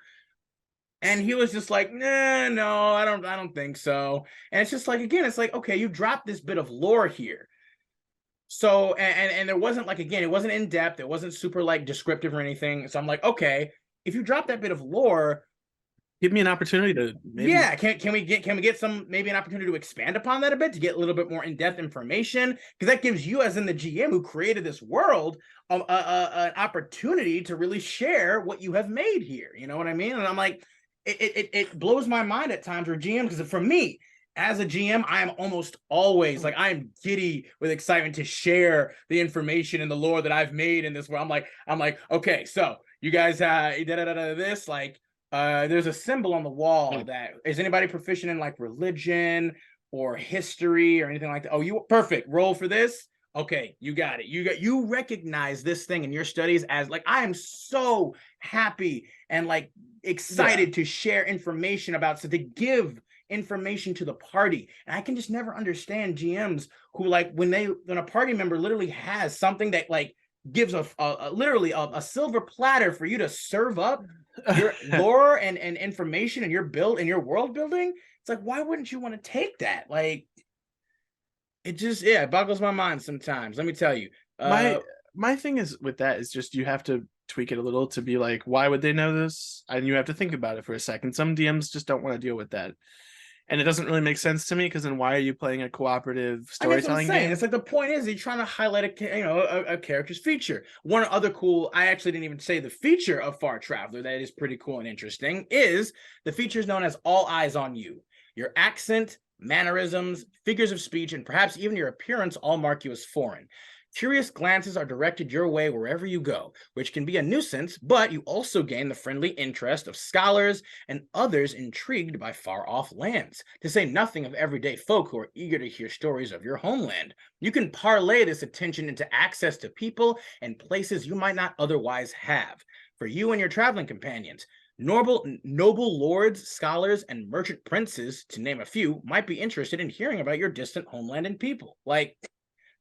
And he was just like, nah, no, I don't think so. And it's just like, again, it's like, okay, you dropped this bit of lore here. So, and there wasn't like, again, it wasn't in depth. It wasn't super like descriptive or anything. So I'm like, okay, if you drop that bit of lore, give me an opportunity to maybe... Yeah, can we get some, maybe an opportunity to expand upon that a bit, to get a little bit more in-depth information, because that gives you, as in the GM who created this world, an opportunity to really share what you have made here. You know what I mean? And I'm like, it blows my mind at times for GM, because for me as a GM, I am almost always like, I am giddy with excitement to share the information and the lore that I've made in this world. I'm like, okay, so you guys this, like, there's a symbol on the wall that, is anybody proficient in like religion or history or anything like that? Oh, you perfect. Roll for this. Okay, you got it. You recognize this thing in your studies as like, I am so happy and like excited to share information about, so to give information to the party. And I can just never understand GMs who, like, when a party member literally has something that like gives literally a silver platter for you to serve up your lore and information and your build and your world building. It's like, why wouldn't you want to take that? Like, it just, it boggles my mind sometimes, let me tell you. My thing is with that is just, you have to tweak it a little to be like, why would they know this? And you have to think about it for a second. Some DMs just don't want to deal with that. and it doesn't really make sense to me, because then why are you playing a cooperative I guess what I'm storytelling saying. game? It's like the point is you're trying to highlight a character's feature. One other cool, I actually didn't even say the feature of Far Traveler that is pretty cool and interesting is the feature is known as All Eyes on You. Your accent, mannerisms, figures of speech, and perhaps even your appearance all mark you as foreign. Curious glances are directed your way wherever you go, which can be a nuisance, but you also gain the friendly interest of scholars and others intrigued by far-off lands, to say nothing of everyday folk who are eager to hear stories of your homeland. You can parlay this attention into access to people and places you might not otherwise have. For you and your traveling companions, noble lords, scholars, and merchant princes, to name a few, might be interested in hearing about your distant homeland and people. Like,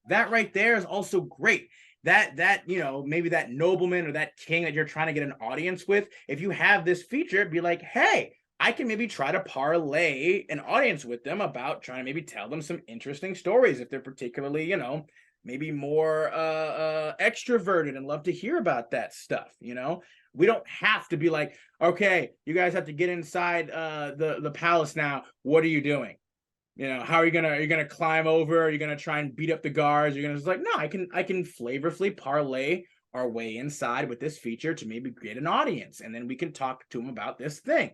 that right there is also great. That maybe that nobleman or that king that you're trying to get an audience with, if you have this feature, be like, hey, I can maybe try to parlay an audience with them about trying to maybe tell them some interesting stories if they're particularly, maybe more extroverted and love to hear about that stuff. We don't have to be like, okay, you guys have to get inside the palace now. What are you doing? How are you gonna climb over? Are you gonna try and beat up the guards? You're gonna just like, no, I can flavorfully parlay our way inside with this feature to maybe get an audience, and then we can talk to them about this thing.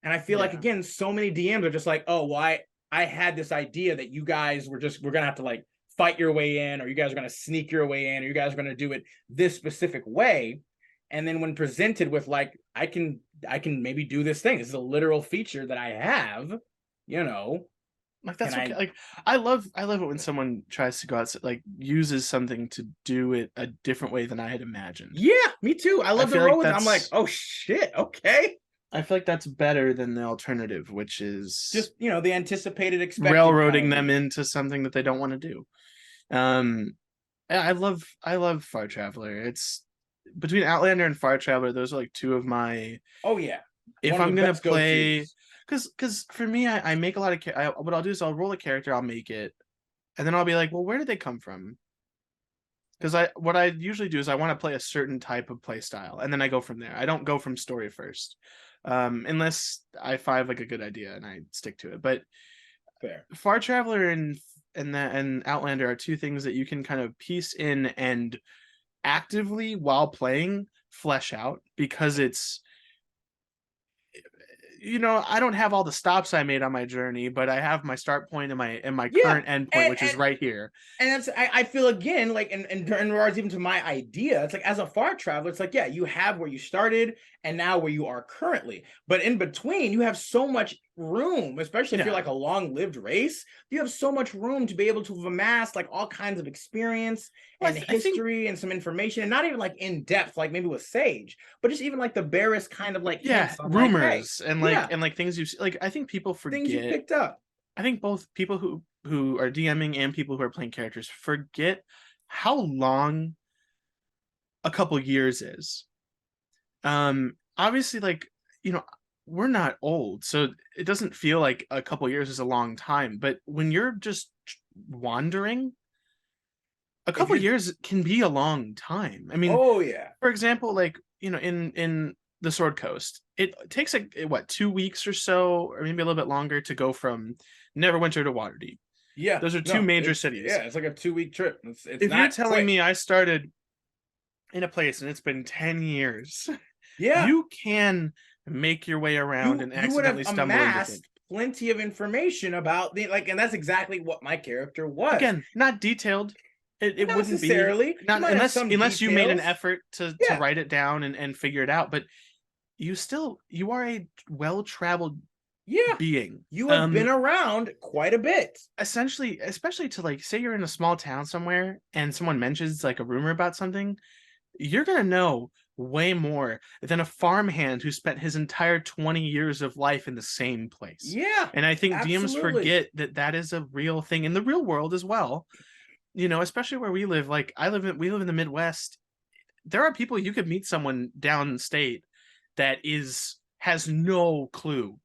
And I feel like, again, so many DMs are just like, oh, well, I had this idea that you guys we're gonna have to like fight your way in, or you guys are gonna sneak your way in, or you guys are gonna do it this specific way. And then when presented with like, I can maybe do this thing. This is a literal feature that I have, Like that's okay. Like I love it when someone tries to go out, like uses something to do it a different way than I had imagined. Yeah, me too. I love the road. Like I'm like, oh shit, okay. I feel like that's better than the alternative, which is just the anticipated, expected railroading them into something that they don't want to do. I love Far Traveler. It's between Outlander and Far Traveler. Those are like two of my. Oh yeah. If I'm gonna play. Because for me, I make a lot of what I'll do is I'll roll a character, I'll make it, and then I'll be like, well, where did they come from? Because what I usually do is I want to play a certain type of play style, and then I go from there. I don't go from story first, unless I find like a good idea and I stick to it. But fair. Far Traveler and Outlander are two things that you can kind of piece in and actively while playing flesh out, because it's. I don't have all the stops I made on my journey, but I have my start point and my current end point, which is right here. And that's I feel again like in regards even to my idea, it's like as a Far Traveler, it's like, yeah, you have where you started and now where you are currently, but in between you have so much room, especially if you're like a long-lived race, you have so much room to be able to amass like all kinds of experience and history and some information, and not even like in depth like maybe with Sage, but just even like the barest kind of like rumors and like things you like. I think people forget things you picked up. I think both people who are DMing and people who are playing characters forget how long a couple years is. Obviously, like, we're not old, so it doesn't feel like a couple years is a long time. But when you're just wandering, a couple years can be a long time. I mean, oh yeah. For example, like, in the Sword Coast, it takes 2 weeks or so, or maybe a little bit longer, to go from Neverwinter to Waterdeep. Yeah, those are two major cities. Yeah, it's like a 2-week trip. It's if not you're telling quick. me I started in a place and it's been 10 years, yeah, you can make your way around and accidentally stumble into it. Plenty of information about and that's exactly what my character was. Again, not detailed. It not wouldn't necessarily be not unless you made an effort to write it down and figure it out. But you are a well-traveled being. You have been around quite a bit. Essentially, especially to like say you're in a small town somewhere and someone mentions like a rumor about something, you're gonna know way more than a farmhand who spent his entire 20 years of life in the same place. Yeah. And I think DMs forget that is a real thing in the real world as well. Especially where we live. Like we live in the Midwest. There are people, you could meet someone downstate that has no clue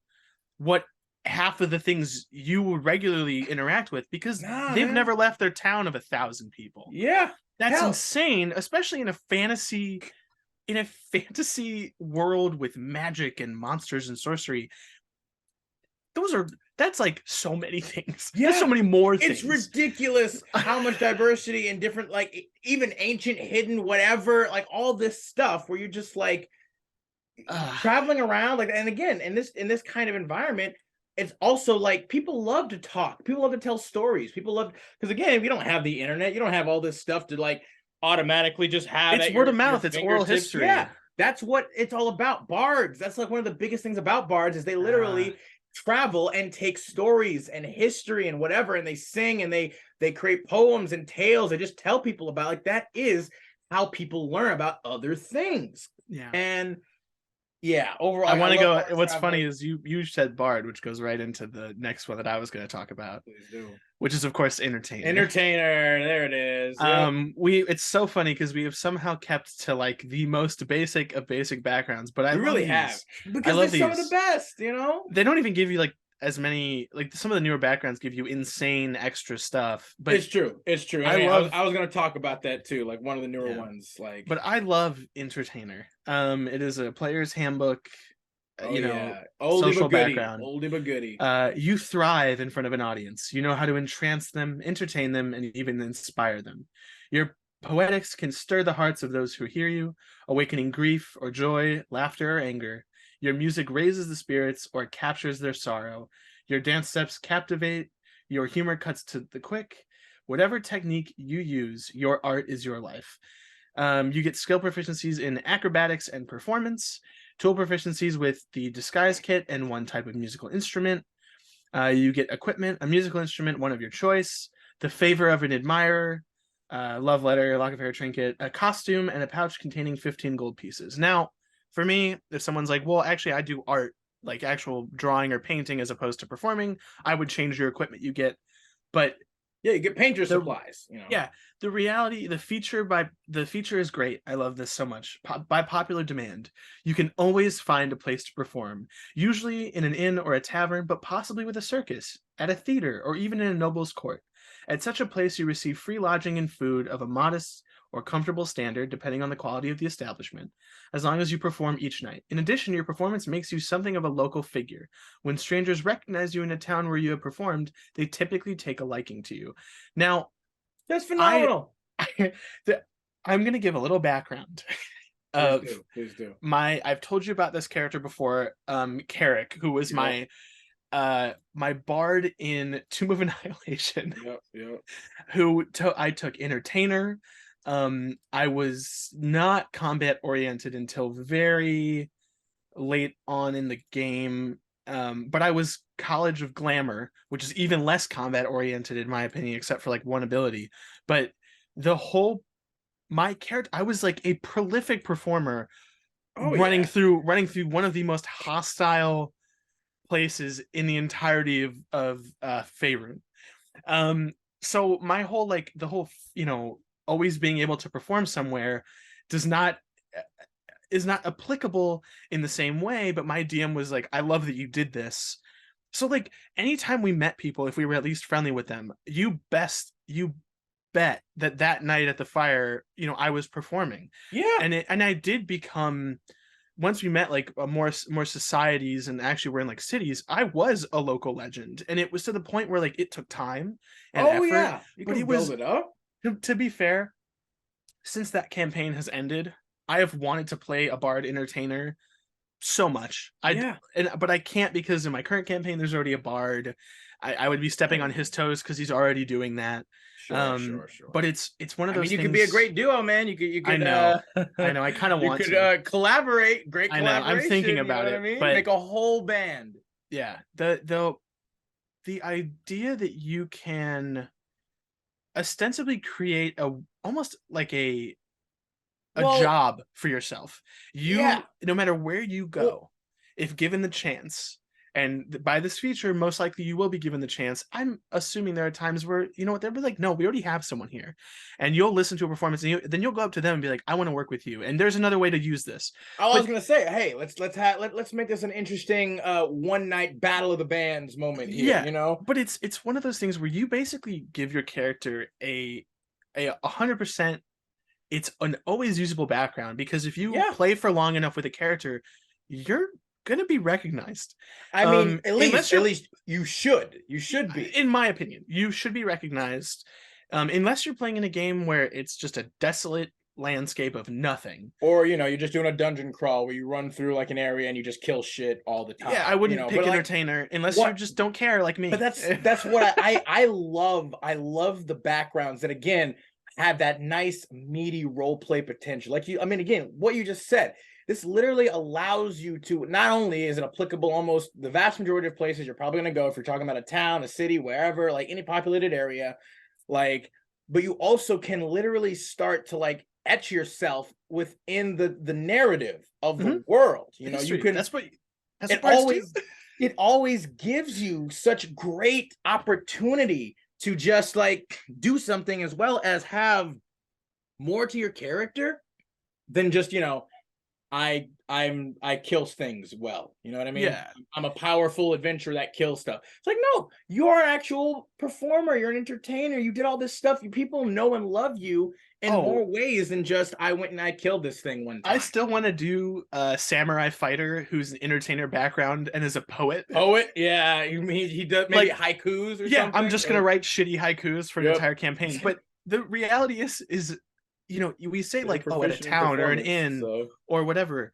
what half of the things you would regularly interact with, because they've never left their town of 1,000 people. Yeah. That's insane, especially in a fantasy world with magic and monsters and sorcery. that's like so many things. Yeah. There's so many more It's things. ridiculous how much diversity and different, like even ancient, hidden, whatever, like all this stuff where you're just like traveling around, like, and again, in this kind of environment, it's also like people love to talk, people love to tell stories, people love, because again, if you don't have the internet, you don't have all this stuff to like automatically just have It's at word of your mouth. It's oral fingertips. history. Yeah, that's what it's all about. Bards, that's like one of the biggest things about bards is they literally travel and take stories and history and whatever, and they sing and they create poems and tales. They just tell people about, like, that is how people learn about other things. Yeah. And yeah, overall, I want to go. bard What's traveling. funny is you said bard, which goes right into the next one that I was going to talk about, Please do. which is of course entertainer. Entertainer, there it is. Yep. It's so funny because we have somehow kept to like the most basic of basic backgrounds, but I We love really these. have, I because love they're some of these. the best, you know. They don't even give you like as many, like some of the newer backgrounds give you insane extra stuff, but It's true. It's true. I mean, I was going to talk about that too, like one of the newer ones, like. But I love entertainer. It is a player's handbook. Oldie social but goodie. background. Oldie but goodie. You thrive in front of an audience. You know how to entrance them, entertain them, and even inspire them. Your poetics can stir the hearts of those who hear you, awakening grief or joy, laughter or anger. Your music raises the spirits or captures their sorrow. Your dance steps captivate. Your humor cuts to the quick. Whatever technique you use, your art is your life. You get skill proficiencies in acrobatics and performance, tool proficiencies with the disguise kit and one type of musical instrument. You get equipment, a musical instrument, one of your choice, the favor of an admirer, love letter, lock of hair trinket, a costume, and a pouch containing 15 gold pieces. Now, for me, if someone's like, well, actually, I do art, like actual drawing or painting as opposed to performing, I would change your equipment you get. But yeah, you get painter supplies, you know. Yeah, the reality, the feature is great. I love this so much. By popular demand, you can always find a place to perform, usually in an inn or a tavern, but possibly with a circus, at a theater, or even in a noble's court. At such a place, you receive free lodging and food of a modest or comfortable standard, depending on the quality of the establishment, as long as you perform each night. In addition, your performance makes you something of a local figure. When strangers recognize you in a town where you have performed, they typically take a liking to you. Now, that's phenomenal. I'm going to give a little background. Please do. I've told you about this character before, Carrick, who was my bard in Tomb of Annihilation. Yep. I took entertainer. I was not combat oriented until very late on in the game. But I was College of Glamour, which is even less combat oriented in my opinion, except for like one ability. But my character, I was like a prolific performer, running through one of the most hostile places in the entirety of Faerun. So my whole always being able to perform somewhere is not applicable in the same way, but my DM was like, I love that you did this. So like anytime we met people, if we were at least friendly with them, you bet that night at the fire, I was performing. Yeah. And I did become, once we met like more societies and actually we're in like cities, I was a local legend. And it was to the point where like it took time and effort. Yeah. You can build it up. To be fair, since that campaign has ended, I have wanted to play a bard entertainer so much. But I can't, because in my current campaign there's already a bard. I would be stepping on his toes because he's already doing that. Sure. But it's one of those things. You could be a great duo, man. You could I know. I kind of want to collaborate. Great collaboration. I know. I'm thinking about it. I mean? But make a whole band. Yeah. The idea that you can ostensibly create almost like a job for yourself. No matter where you go, if given the chance, and by this feature, most likely you will be given the chance. I'm assuming there are times where, they'll be like, no, we already have someone here. And you'll listen to a performance and then you'll go up to them and be like, I want to work with you. And there's another way to use this. I was going to say, hey, let's make this an interesting one night battle of the bands moment here, But it's one of those things where you basically give your character a 100%, it's an always usable background, because if you play for long enough with a character, you're gonna be recognized. I mean, unless at least you should be. In my opinion, you should be recognized. Unless you're playing in a game where it's just a desolate landscape of nothing. Or, you're just doing a dungeon crawl where you run through like an area and you just kill shit all the time. Yeah, I wouldn't pick but, entertainer unless you just don't care like me. But that's what I love. I love the backgrounds that, again, have that nice meaty role play potential. Again, what you just said. This literally allows you to, not only is it applicable almost the vast majority of places you're probably going to go if you're talking about a town, a city, wherever, like any populated area, but you also can literally start to etch yourself within the narrative of the world. You can. It always gives you such great opportunity to just do something, as well as have more to your character than just I kill things well. You know what I mean? Yeah. I'm a powerful adventurer that kills stuff. It's no, you're an actual performer. You're an entertainer. You did all this stuff. People know and love you in more ways than just I went and I killed this thing one time. I still want to do a samurai fighter who's an entertainer background and is a poet. Yeah. You mean he does maybe haikus or something? Yeah, I'm just gonna write shitty haikus for an entire campaign. But the reality is we say at a town or an inn or whatever.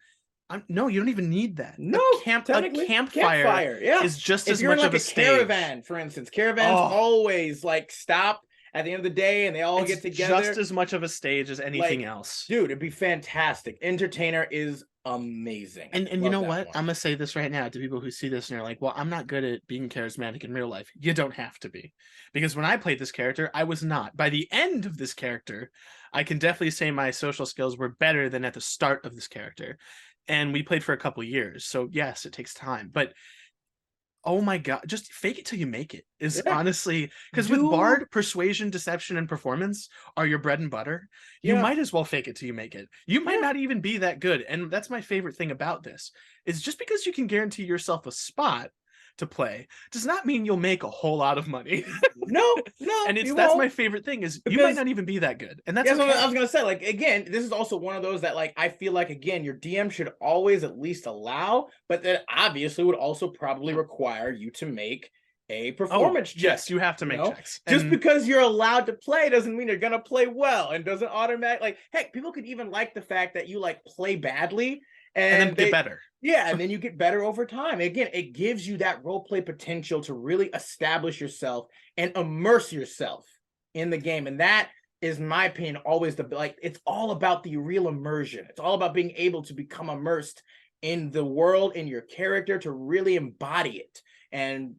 No, you don't even need that. No, a campfire is just as much of a stage. Caravan, for instance. Caravans always stop at the end of the day and they all get together. Just as much of a stage as anything else. Dude, it'd be fantastic. Entertainer is amazing. And you know what? I'm gonna say this right now to people who see this and are like, well, I'm not good at being charismatic in real life. You don't have to be. Because when I played this character, I was not. By the end of this character, I can definitely say my social skills were better than at the start of this character. And we played for a couple years. So yes, it takes time. But oh my God, just fake it till you make it is honestly, because with Bard, persuasion, deception, and performance are your bread and butter. You might as well fake it till you make it. You might not even be that good. And that's my favorite thing about this is just because you can guarantee yourself a spot to play does not mean you'll make a whole lot of money. No. And that's my favorite thing is you might not even be that good. And that's what I was gonna say. Again, this is also one of those that I feel again, your DM should always at least allow, but that obviously would also probably require you to make a performance check. Yes, you have to make checks. Just because you're allowed to play doesn't mean you're gonna play well, and doesn't automatically heck, people could even like the fact that you play badly and then get better. Yeah, and then you get better over time. Again, it gives you that role play potential to really establish yourself and immerse yourself in the game. And that is, in my opinion, always it's all about the real immersion. It's all about being able to become immersed in the world, in your character, to really embody it. And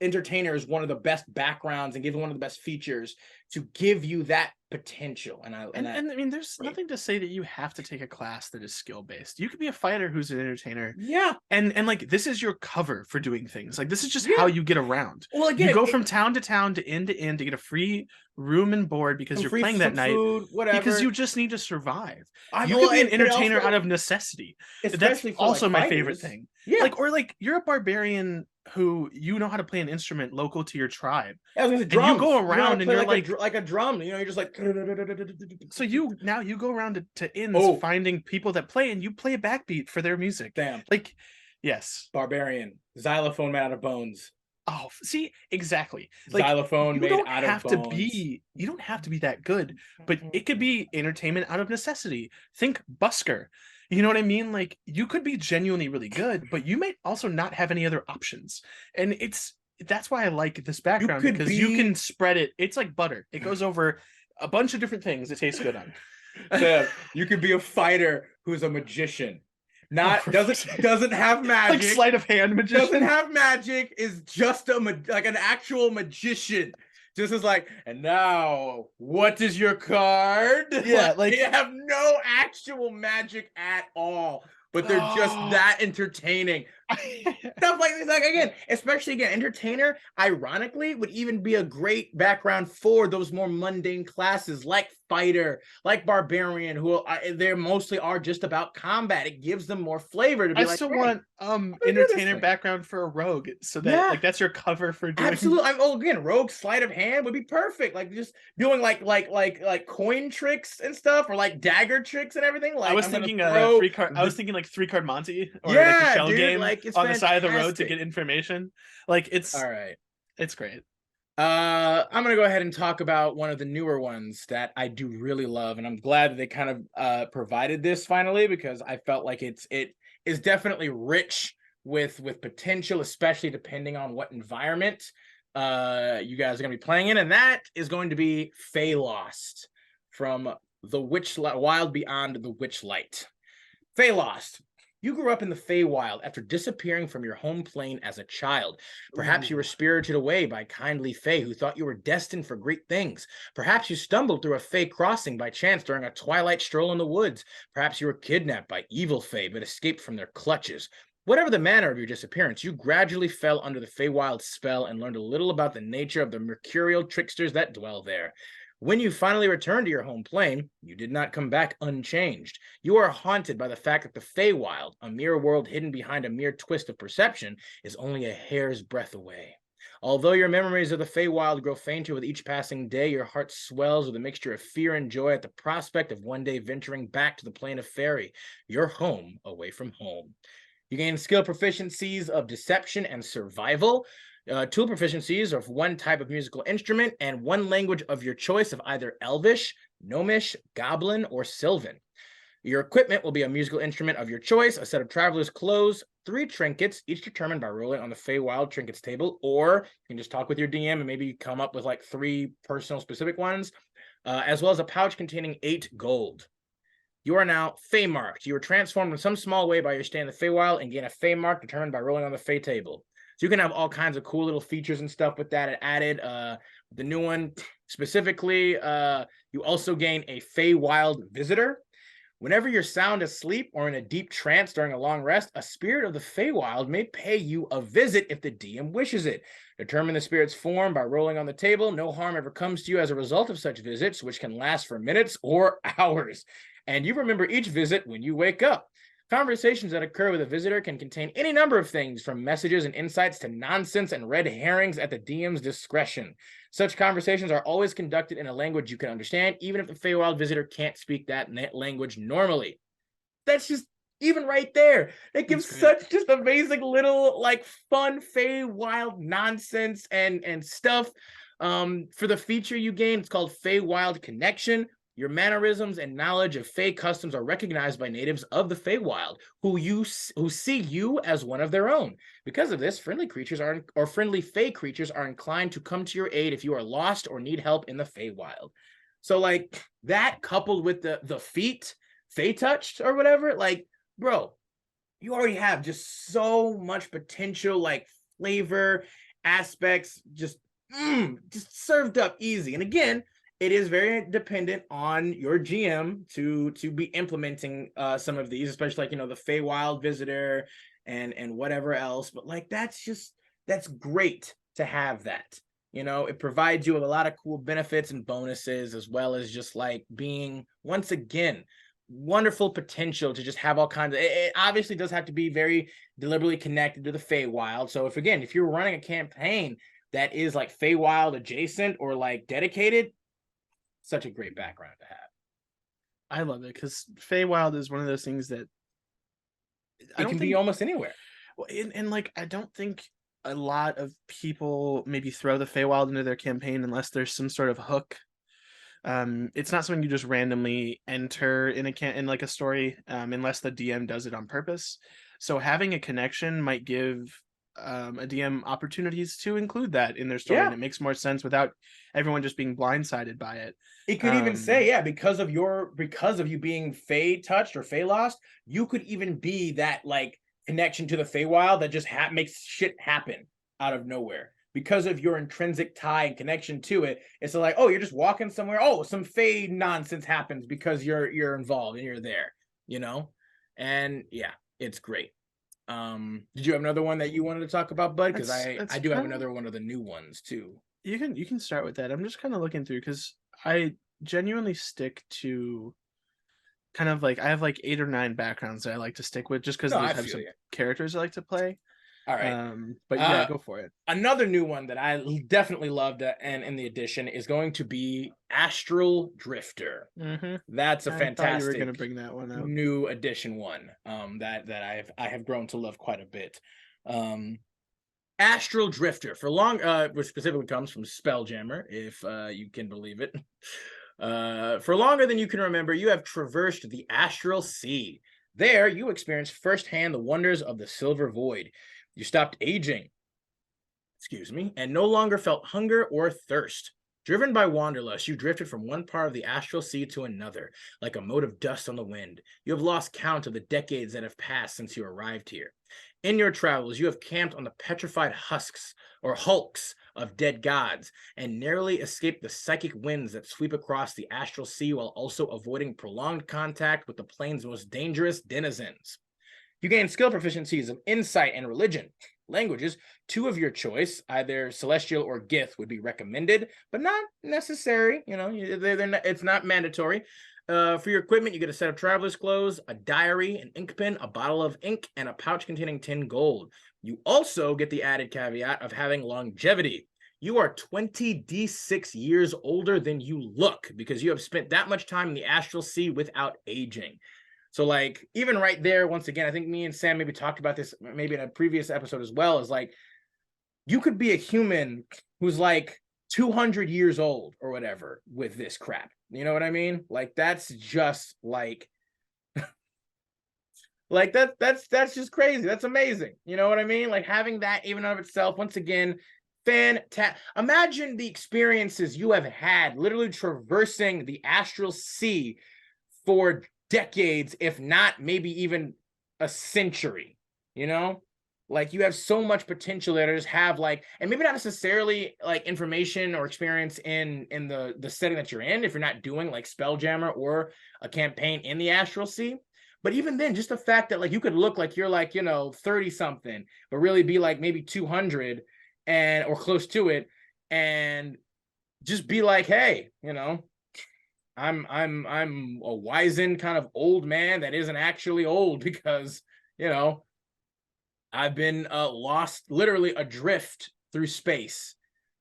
entertainer is one of the best backgrounds and given one of the best features to give you that potential. And I mean, there's nothing to say that you have to take a class that is skill based. You could be a fighter who's an entertainer. Yeah. And this is your cover for doing things. This is just how you get around. Well, again, you go from town to town to inn to get a free room and board because you're playing that night. Food, whatever. Because you just need to survive. You could be an entertainer out of necessity. That's also my favorite thing. Yeah. Or you're a barbarian who know how to play an instrument local to your tribe. Yeah, I was gonna say, drums. And you go around and you're like a drum, you're just so you go around to inns finding people that play and you play a backbeat for their music. Damn. Yes. Barbarian. Xylophone made out of bones. Oh, see, exactly. Xylophone made out of bones. You don't have to be that good, but it could be entertainment out of necessity. Think busker. You know what I mean? You could be genuinely really good, but you might also not have any other options. And that's why I like this background, because you can spread it. It's like butter. It goes over a bunch of different things. It tastes good on. So you could be a fighter who's a magician. Doesn't have magic. Sleight of hand magician. Doesn't have magic. Is just an actual magician. Just as and now, what is your card? Yeah, they have no actual magic at all, but they're just that entertaining. Stuff like this, like again, especially again, entertainer, ironically, would even be a great background for those more mundane classes like fighter, like barbarian, who they mostly are just about combat. It gives them more flavor to be I like, still hey, want I'm gonna do this entertainer thing. background for a rogue, so that Yeah, like that's your cover for doing. absolutely. Again, rogue sleight of hand would be perfect. Like just doing like coin tricks and stuff, or like dagger tricks and everything. I Like was I'm gonna thinking throw 3 card. I was the thinking like 3 card Monty or like the yeah, shell dude. game Like it's on the side of the road to fantastic. get information. Like All right. it's great. I'm gonna go ahead and talk about one of the newer ones that I do really love, and I'm glad that they kind of provided this finally, because I felt like it is definitely rich with potential, especially depending on what environment you guys are gonna be playing in, and that is going to be Fey Lost from the Wild Beyond the Witchlight. Fey Lost. You grew up in the Feywild after disappearing from your home plane as a child. Perhaps you were spirited away by kindly Fey who thought you were destined for great things. Perhaps you stumbled through a Fey crossing by chance during a twilight stroll in the woods. Perhaps you were kidnapped by evil Fey but escaped from their clutches. Whatever the manner of your disappearance, you gradually fell under the Feywild's spell and learned a little about the nature of the mercurial tricksters that dwell there. When you finally returned to your home plane, you did not come back unchanged. You are haunted by the fact that the Feywild, a mere world hidden behind a mere twist of perception, is only a hair's breadth away. Although your memories of the Feywild grow fainter with each passing day, your heart swells with a mixture of fear and joy at the prospect of one day venturing back to the plane of fairy, your home away from home. You gain skill proficiencies of deception and survival, tool proficiencies of one type of musical instrument, and one language of your choice of either Elvish, Gnomish, Goblin, or Sylvan. Your equipment will be a musical instrument of your choice, a set of traveler's clothes, 3 trinkets, each determined by rolling on the Feywild trinkets table, or you can just talk with your DM and maybe come up with like 3 personal specific ones, as well as a pouch containing 8 gold. You are now Fey marked. You are transformed in some small way by your stay in the Feywild and gain a Fey mark determined by rolling on the Fey table. So you can have all kinds of cool little features and stuff with that added. The new one specifically, you also gain a Feywild visitor. Whenever you're sound asleep or in a deep trance during a long rest, a spirit of the Feywild may pay you a visit if the DM wishes it. Determine the spirit's form by rolling on the table. No harm ever comes to you as a result of such visits, which can last for minutes or hours. And you remember each visit when you wake up. Conversations that occur with a visitor can contain any number of things, from messages and insights to nonsense and red herrings at the DM's discretion. Such conversations are always conducted in a language you can understand, even if the Feywild visitor can't speak that language normally. That's just, even right there, that gives such just amazing little like fun Feywild nonsense and stuff. For the feature you gain, it's called Feywild Connection. Your mannerisms and knowledge of Fey customs are recognized by natives of the Feywild, who see you as one of their own. Because of this, friendly Fey creatures are inclined to come to your aid if you are lost or need help in the Feywild. So, like that, coupled with the feat, Fey touched or whatever, like, bro, you already have just so much potential, like flavor aspects, just served up easy. And again, it is very dependent on your GM to be implementing some of these, especially like, the Feywild visitor and whatever else. But like that's great to have that. It provides you with a lot of cool benefits and bonuses, as well as just like being, once again, wonderful potential to just have all kinds of. It obviously does have to be very deliberately connected to the Feywild. So if you're running a campaign that is like Feywild adjacent or like dedicated, such a great background to have. I love it because Feywild is one of those things that it can be almost anywhere. Well, and like I don't think a lot of people maybe throw the Feywild into their campaign unless there's some sort of hook. It's not something you just randomly enter in like a story, unless the DM does it on purpose. So having a connection might give a DM opportunities to include that in their story, and it makes more sense without everyone just being blindsided by it. It could even say, because of you being Fey touched or Fey lost, you could even be that like connection to the Feywild that just makes shit happen out of nowhere. Because of your intrinsic tie and connection to it, it's like, oh, you're just walking somewhere. Oh, some Fey nonsense happens because you're involved and you're there, And yeah, it's great. Did you have another one that you wanted to talk about, bud? Because That's I do have kinda- another one of the new ones too. You can start with that. I'm just kind of looking through because I genuinely stick to kind of like I have like 8 or 9 backgrounds that I like to stick with just because No, of the I types feel of you. characters I like to play. All right. But yeah, go for it. Another new one that I definitely loved and in the edition is going to be Astral Drifter. Mm-hmm. That's a I thought you were gonna fantastic bring that one up. new edition one. That I have grown to love quite a bit. Astral Drifter which specifically comes from Spelljammer, if you can believe it. For longer than you can remember, you have traversed the astral sea. There, you experienced firsthand the wonders of the Silver Void. You stopped aging, and no longer felt hunger or thirst. Driven by wanderlust, you drifted from one part of the astral sea to another, like a mote of dust on the wind. You have lost count of the decades that have passed since you arrived here. In your travels, you have camped on the petrified husks or hulks of dead gods and narrowly escaped the psychic winds that sweep across the astral sea while also avoiding prolonged contact with the plane's most dangerous denizens. You gain skill proficiencies of insight and religion. Languages, 2 of your choice, either Celestial or Gith, would be recommended, but not necessary. It's not mandatory. For your equipment, you get a set of traveler's clothes, a diary, an ink pen, a bottle of ink, and a pouch containing 10 gold. You also get the added caveat of having longevity. You are 20d6 years older than you look because you have spent that much time in the astral sea without aging. So like even right there, once again, I think me and Sam maybe talked about this maybe in a previous episode as well, is like you could be a human who's like 200 years old or whatever with this crap. You know what I mean? Like that's just like like that's just crazy. That's amazing. You know what I mean? Like having that even of itself, once again, fantastic. Imagine the experiences you have had literally traversing the astral sea for decades, if not maybe even a century, like you have so much potential there to just have like, and maybe not necessarily like information or experience in the setting that you're in if you're not doing like Spelljammer or a campaign in the astral sea. But even then, just the fact that like you could look like you're like 30 something but really be like maybe 200 and or close to it, and just be like, hey, I'm a wizened kind of old man that isn't actually old because I've been lost, literally adrift through space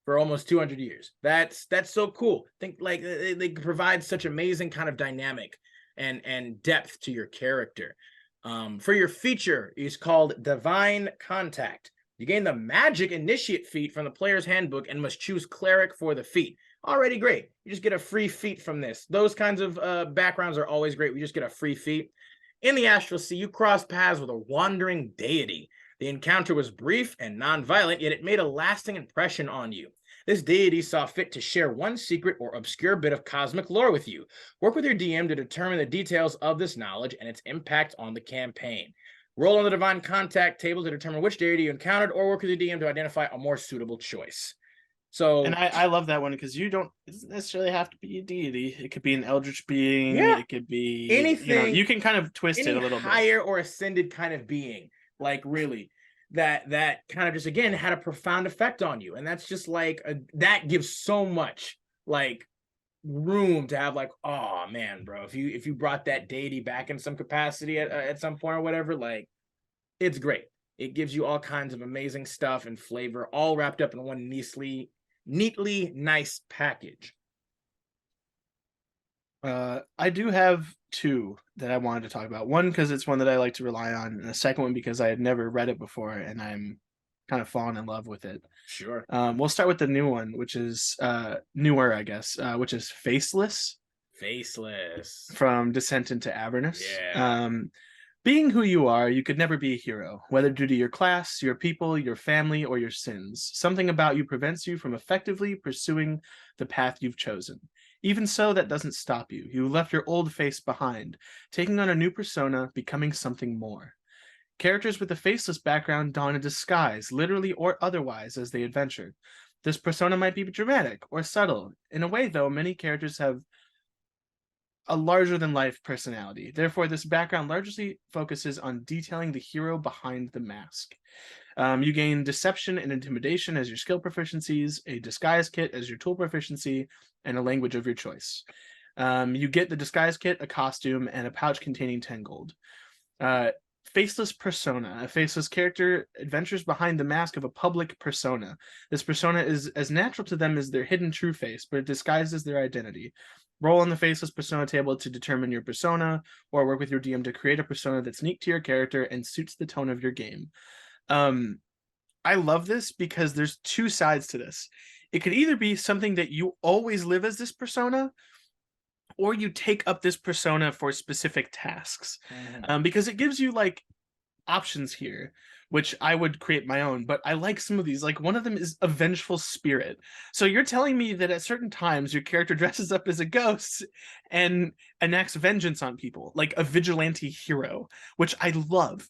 for almost 200 years. That's so cool. I think like they provide such amazing kind of dynamic and depth to your character. For your feature is called Divine Contact. You gain the Magic Initiate feat from the player's handbook and must choose Cleric for the feat. Already great. You just get a free feat from this. Those kinds of backgrounds are always great. We just get a free feat. In the Astral Sea, you cross paths with a wandering deity. The encounter was brief and non-violent, yet it made a lasting impression on you. This deity saw fit to share one secret or obscure bit of cosmic lore with you. Work with your DM to determine the details of this knowledge and its impact on the campaign. Roll on the Divine Contact table to determine which deity you encountered, or work with your DM to identify a more suitable choice. So, and I love that one because it doesn't necessarily have to be a deity. It could be an eldritch being. Yeah. It could be anything. You can kind of twist it a little bit. Higher or ascended kind of being, like really, that kind of just again had a profound effect on you, and that's just like that gives so much like room to have like, oh man, bro, if you brought that deity back in some capacity at some point or whatever, like it's great. It gives you all kinds of amazing stuff and flavor, all wrapped up in one neatly nice package. I do have 2 that I wanted to talk about. One because it's one that I like to rely on, and the second one because I had never read it before and I'm kind of fallen in love with it. Sure. We'll start with the new one, which is newer, I guess, which is Faceless from Descent into Avernus. Yeah. Being who you are, you could never be a hero, whether due to your class, your people, your family, or your sins. Something about you prevents you from effectively pursuing the path you've chosen. Even so, that doesn't stop you. You left your old face behind, taking on a new persona, becoming something more. Characters with a faceless background don a disguise, literally or otherwise, as they adventure. This persona might be dramatic or subtle. In a way, though, many characters have a larger-than-life personality. Therefore, this background largely focuses on detailing the hero behind the mask. You gain deception and intimidation as your skill proficiencies, a disguise kit as your tool proficiency, and a language of your choice. You get the disguise kit, a costume, and a pouch containing 10 gold. Faceless persona. A faceless character adventures behind the mask of a public persona. This persona is as natural to them as their hidden true face, but it disguises their identity. Roll on the faceless persona table to determine your persona, or work with your DM to create a persona that's unique to your character and suits the tone of your game. I love this because there's two sides to this. It could either be something that you always live as this persona, or you take up this persona for specific tasks. Because it gives you like options here, which I would create my own, but I like some of these. Like one of them is a vengeful spirit. So you're telling me that at certain times your character dresses up as a ghost and enacts vengeance on people, like a vigilante hero, which I love.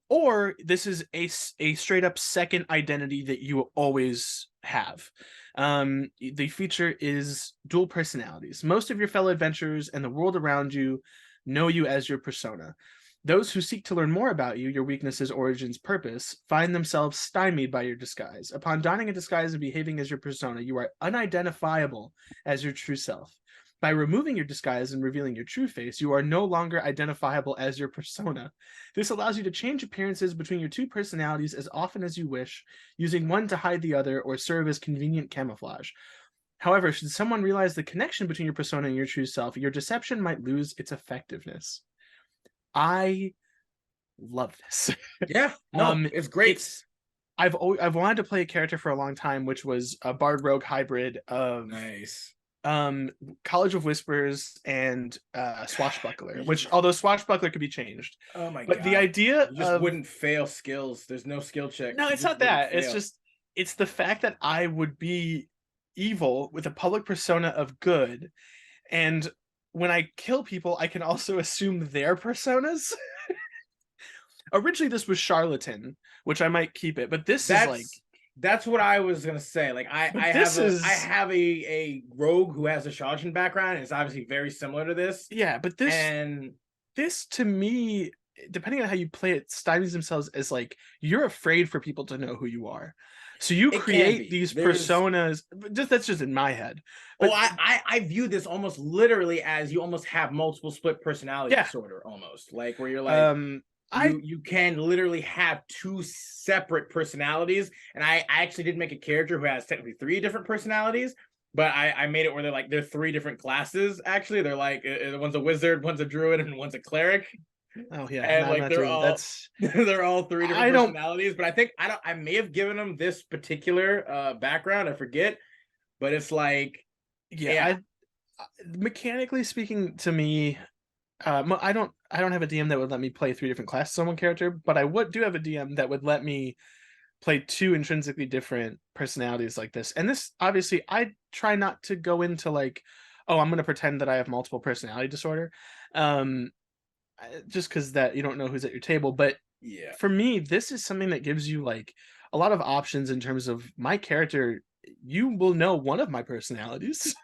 Or this is a straight up second identity that you always have. The feature is dual personalities. Most of your fellow adventurers and the world around you know you as your persona. Those who seek to learn more about you, your weaknesses, origins, purpose, find themselves stymied by your disguise. Upon donning a disguise and behaving as your persona, you are unidentifiable as your true self. By removing your disguise and revealing your true face, you are no longer identifiable as your persona. This allows you to change appearances between your two personalities as often as you wish, using one to hide the other or serve as convenient camouflage. However, should someone realize the connection between your persona and your true self, your deception might lose its effectiveness. I love this. Yeah, no, it's great. I've wanted to play a character for a long time, which was a bard rogue hybrid of nice. College of Whispers and Swashbuckler, which although Swashbuckler could be changed. Oh my god. But the idea wouldn't fail skills. There's no skill check. No, it's not that. It's the fact that I would be evil with a public persona of good, and when I kill people, I can also assume their personas. Originally, this was Charlatan, which I might keep it, but that's what I was gonna say. Like I have a rogue who has a Charlatan background, and it's obviously very similar to this. Yeah, but this to me, depending on how you play it, stymies themselves as like you're afraid for people to know who you are. So you create these personas. That's just in my head. But I view this almost literally as you almost have multiple split personality disorder, almost like where you're like you can literally have two separate personalities. And I actually did make a character who has technically 3 different personalities, but I made it where they're 3 different classes. Actually, they're like one's a wizard, one's a druid, and one's a cleric. Oh yeah, and like they're all 3 different personalities. But I think I may have given them this particular background. I forget, but it's like mechanically speaking, to me, I don't have a DM that would let me play 3 different classes on one character, but I do have a DM that would let me play 2 intrinsically different personalities like this. And this, obviously, I try not to go into like, oh, I'm going to pretend that I have multiple personality disorder. Just because that you don't know who's at your table. But yeah, for me, this is something that gives you like a lot of options in terms of my character. You will know one of my personalities.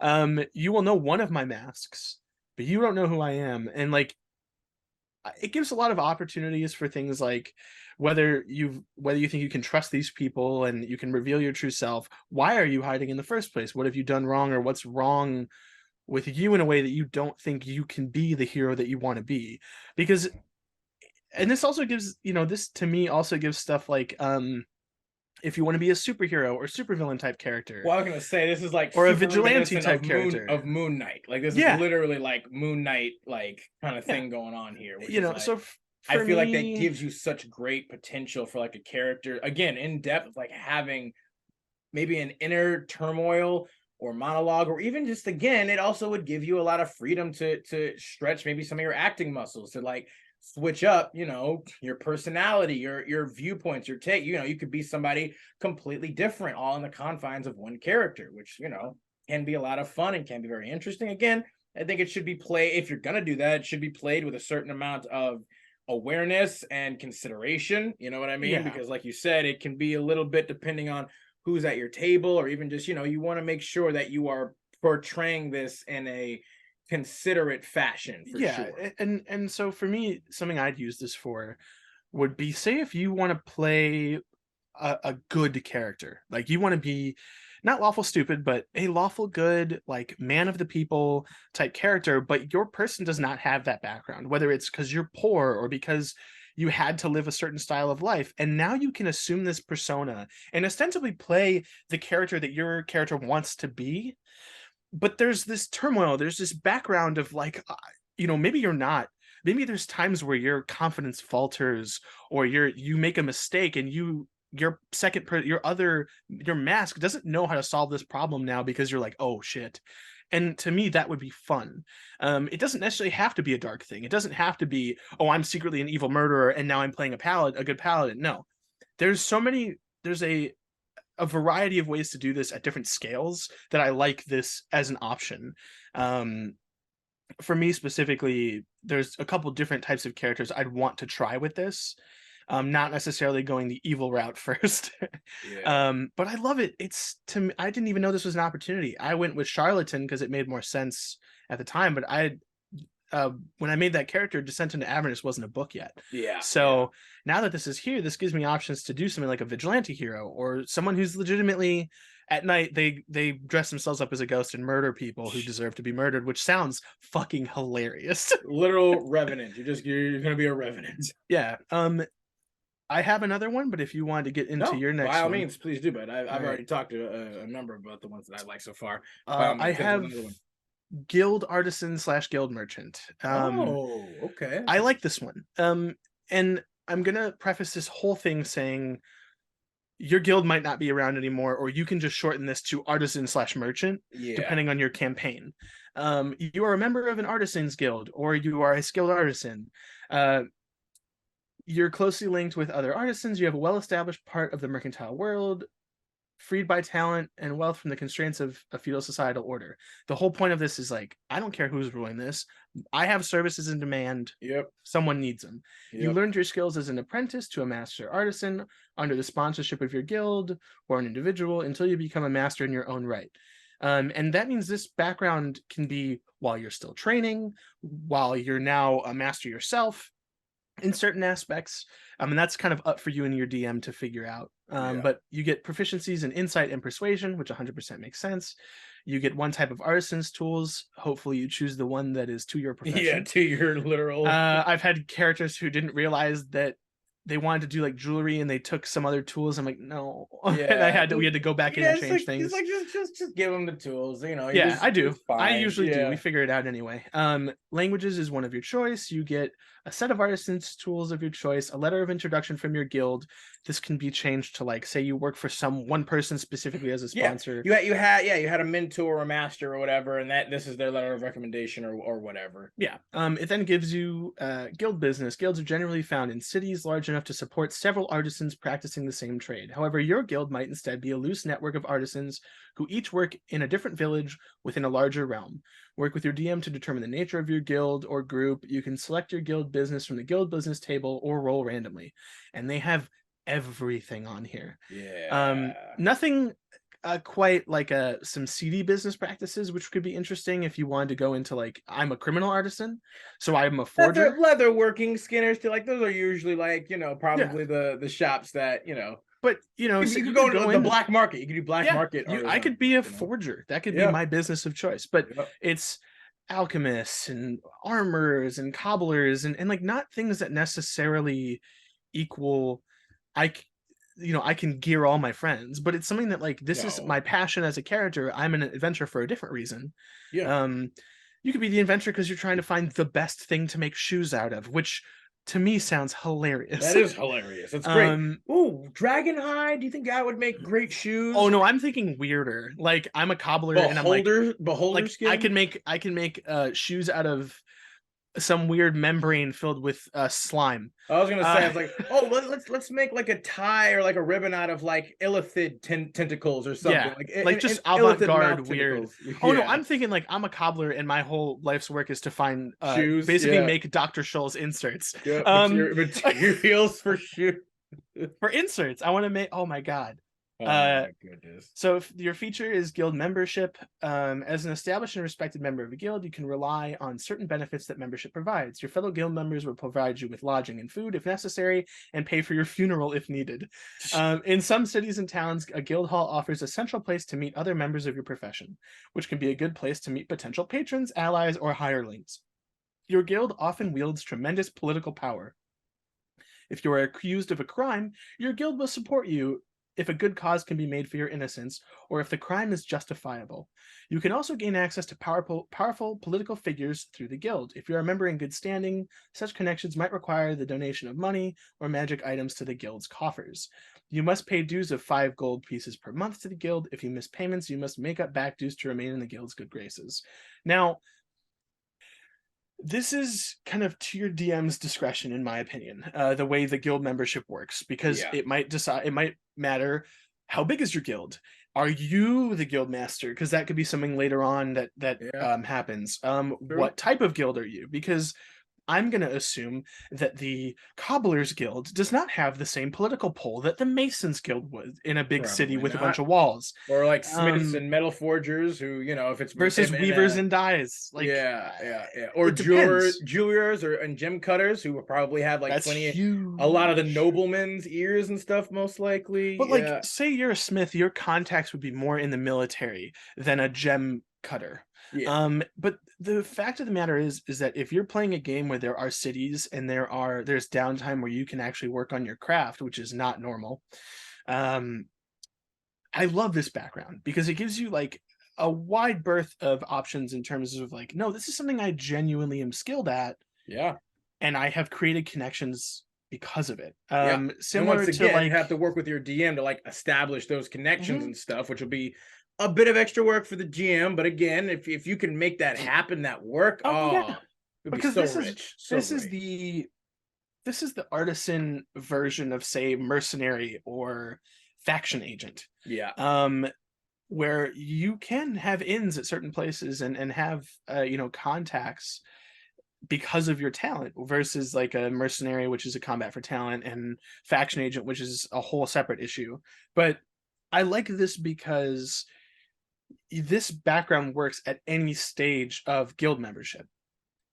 You will know one of my masks, but you don't know who I am. And like, it gives a lot of opportunities for things like whether you think you can trust these people and you can reveal your true self. Why are you hiding in the first place? What have you done wrong, or what's wrong with you in a way that you don't think you can be the hero that you want to be? Because, and this also gives, this to me also gives stuff like, if you want to be a superhero or supervillain type character. Well, I was gonna say this is like or a vigilante type character of Moon Knight. Like this is literally like Moon Knight like kind of thing going on here. Which is so I feel like that gives you such great potential for like a character, again, in depth, like having maybe an inner turmoil or monologue, or even just, again, it also would give you a lot of freedom to stretch maybe some of your acting muscles, to like switch up, your personality, your viewpoints, your take. You could be somebody completely different, all in the confines of one character, which, can be a lot of fun and can be very interesting. Again, I think it should be played, if you're gonna do that, it should be played with a certain amount of awareness and consideration. You know what I mean? Yeah. Because like you said, it can be a little bit depending on who's at your table, or even just, you want to make sure that you are portraying this in a considerate fashion for sure. and so for me, something I'd use this for would be, say if you want to play a good character, like you want to be not lawful stupid, but a lawful good, like man of the people type character, but your person does not have that background, whether it's because you're poor or because you had to live a certain style of life, and now you can assume this persona and ostensibly play the character that your character wants to be. But there's this turmoil, there's this background of like, maybe you're not, maybe there's times where your confidence falters, or you make a mistake, and your mask doesn't know how to solve this problem now, because you're like, oh shit. And to me, that would be fun. It doesn't necessarily have to be a dark thing. It doesn't have to be, oh, I'm secretly an evil murderer and now I'm playing a good paladin. No, there's a variety of ways to do this at different scales that I like this as an option. For me specifically, there's a couple different types of characters I'd want to try with this. Not necessarily going the evil route first. But I love it. I didn't even know this was an opportunity. I went with Charlatan because it made more sense at the time, but when I made that character, Descent into Avernus wasn't a book yet. So now that this is here, this gives me options to do something like a vigilante hero, or someone who's legitimately at night they dress themselves up as a ghost and murder people who deserve to be murdered, which sounds fucking hilarious. Literal revenant. You're gonna be a revenant. Yeah. I have another one, but if you wanted to get into your next one, by all means, please do. But I've already talked to a number about the ones that I like so far. I have Guild Artisan / Guild Merchant. Okay. I like this one. And I'm gonna preface this whole thing saying your guild might not be around anymore, or you can just shorten this to Artisan / Merchant, depending on your campaign. You are a member of an Artisan's Guild, or you are a skilled artisan. You're closely linked with other artisans. You have a well-established part of the mercantile world, freed by talent and wealth from the constraints of a feudal societal order. The whole point of this is like, I don't care who's ruling this. I have services in demand. Someone needs them. You learned your skills as an apprentice to a master artisan under the sponsorship of your guild or an individual until you become a master in your own right. And that means this background can be while you're still training, while you're now a master yourself, in certain aspects, and that's kind of up for you and your DM to figure out. But you get proficiencies in insight and persuasion, which 100% makes sense. You get one type of artisan's tools. Hopefully you choose the one that is to your profession. To your literal. I've had characters who didn't realize that they wanted to do like jewelry and they took some other tools. I'm like, no. And we had to go back in and change things. It's like just give them the tools, I do. I usually do. We figure it out anyway. Languages is one of your choice. You get a set of artisans tools of your choice, a letter of introduction from your guild. This can be changed to, like, say you work for one person specifically as a sponsor. You had a mentor or a master or whatever, and this is their letter of recommendation or whatever. It then gives you guild business. Guilds are generally found in cities large enough to support several artisans practicing the same trade. However, your guild might instead be a loose network of artisans who each work in a different village within a larger realm. Work with your DM to determine the nature of your guild or group. You can select your guild business from the guild business table or roll randomly. And they have everything on here. Nothing quite like some seedy business practices, which could be interesting if you wanted to go into, like, I'm a criminal artisan, so I'm a forger. Leather working skinners, like those are usually like, probably the shops that, But you could go to the black market. You could do black market. I could be a forger. That could be my business of choice. But it's alchemists and armorers and cobblers and like not things that necessarily equal. I can gear all my friends, but it's something that, like, this is my passion as a character. I'm an adventurer for a different reason. You could be the adventurer because you're trying to find the best thing to make shoes out of, which to me sounds hilarious. That is hilarious. That's great. Ooh, dragon hide. Do you think that would make great shoes? Oh no, I'm thinking weirder. Like, I'm a cobbler and I'm like beholder skin. I can make shoes out of some weird membrane filled with slime. I was gonna say, I was like, let's make like a tie or like a ribbon out of like illithid tentacles or something. Just avant-garde weird. Oh no, I'm thinking like I'm a cobbler and my whole life's work is to find shoes. Basically, make Dr. Scholl's inserts. Materials for shoes. For inserts, I want to make. Oh my god, Oh my goodness. So if your feature is guild membership, as an established and respected member of a guild, you can rely on certain benefits that membership provides. Your fellow guild members will provide you with lodging and food if necessary, and pay for your funeral if needed. In some cities and towns, a guild hall offers a central place to meet other members of your profession, which can be a good place to meet potential patrons, allies, or hirelings. Your guild often wields tremendous political power. If you are accused of a crime, your guild will support you if a good cause can be made for your innocence, or if the crime is justifiable. You can also gain access to powerful political figures through the guild. If you're a member in good standing, such connections might require the donation of money or magic items to the guild's coffers. You must pay dues of 5 gold pieces per month to the guild. If you miss payments, you must make up back dues to remain in the guild's good graces. Now, this is kind of to your DM's discretion, in my opinion, the way the guild membership works, because it might matter how big is your guild. Are you the guild master? Because that could be something later on that happens. What type of guild are you? Because I'm going to assume that the Cobblers Guild does not have the same political pull that the Masons Guild would in a big city with a bunch of walls. Or like smiths and metal forgers who, if it's versus weavers and dyes. Like Or jewelers and gem cutters who will probably have like a lot of the noblemen's ears and stuff, most likely. But say you're a smith, your contacts would be more in the military than a gem cutter. But the fact of the matter is that if you're playing a game where there are cities and there's downtime where you can actually work on your craft, which is not normal, I love this background because it gives you like a wide berth of options in terms of like, no, this is something I genuinely am skilled at. And I have created connections because of it. Similar to again, you have to work with your DM to like establish those connections and stuff, which will be a bit of extra work for the GM, but again, if you can make that happen, that work, because this is the artisan version of, say, mercenary or faction agent. Where you can have ins at certain places and have contacts because of your talent, versus like a mercenary, which is a combat for talent, and faction agent, which is a whole separate issue. But I like this because this background works at any stage of guild membership.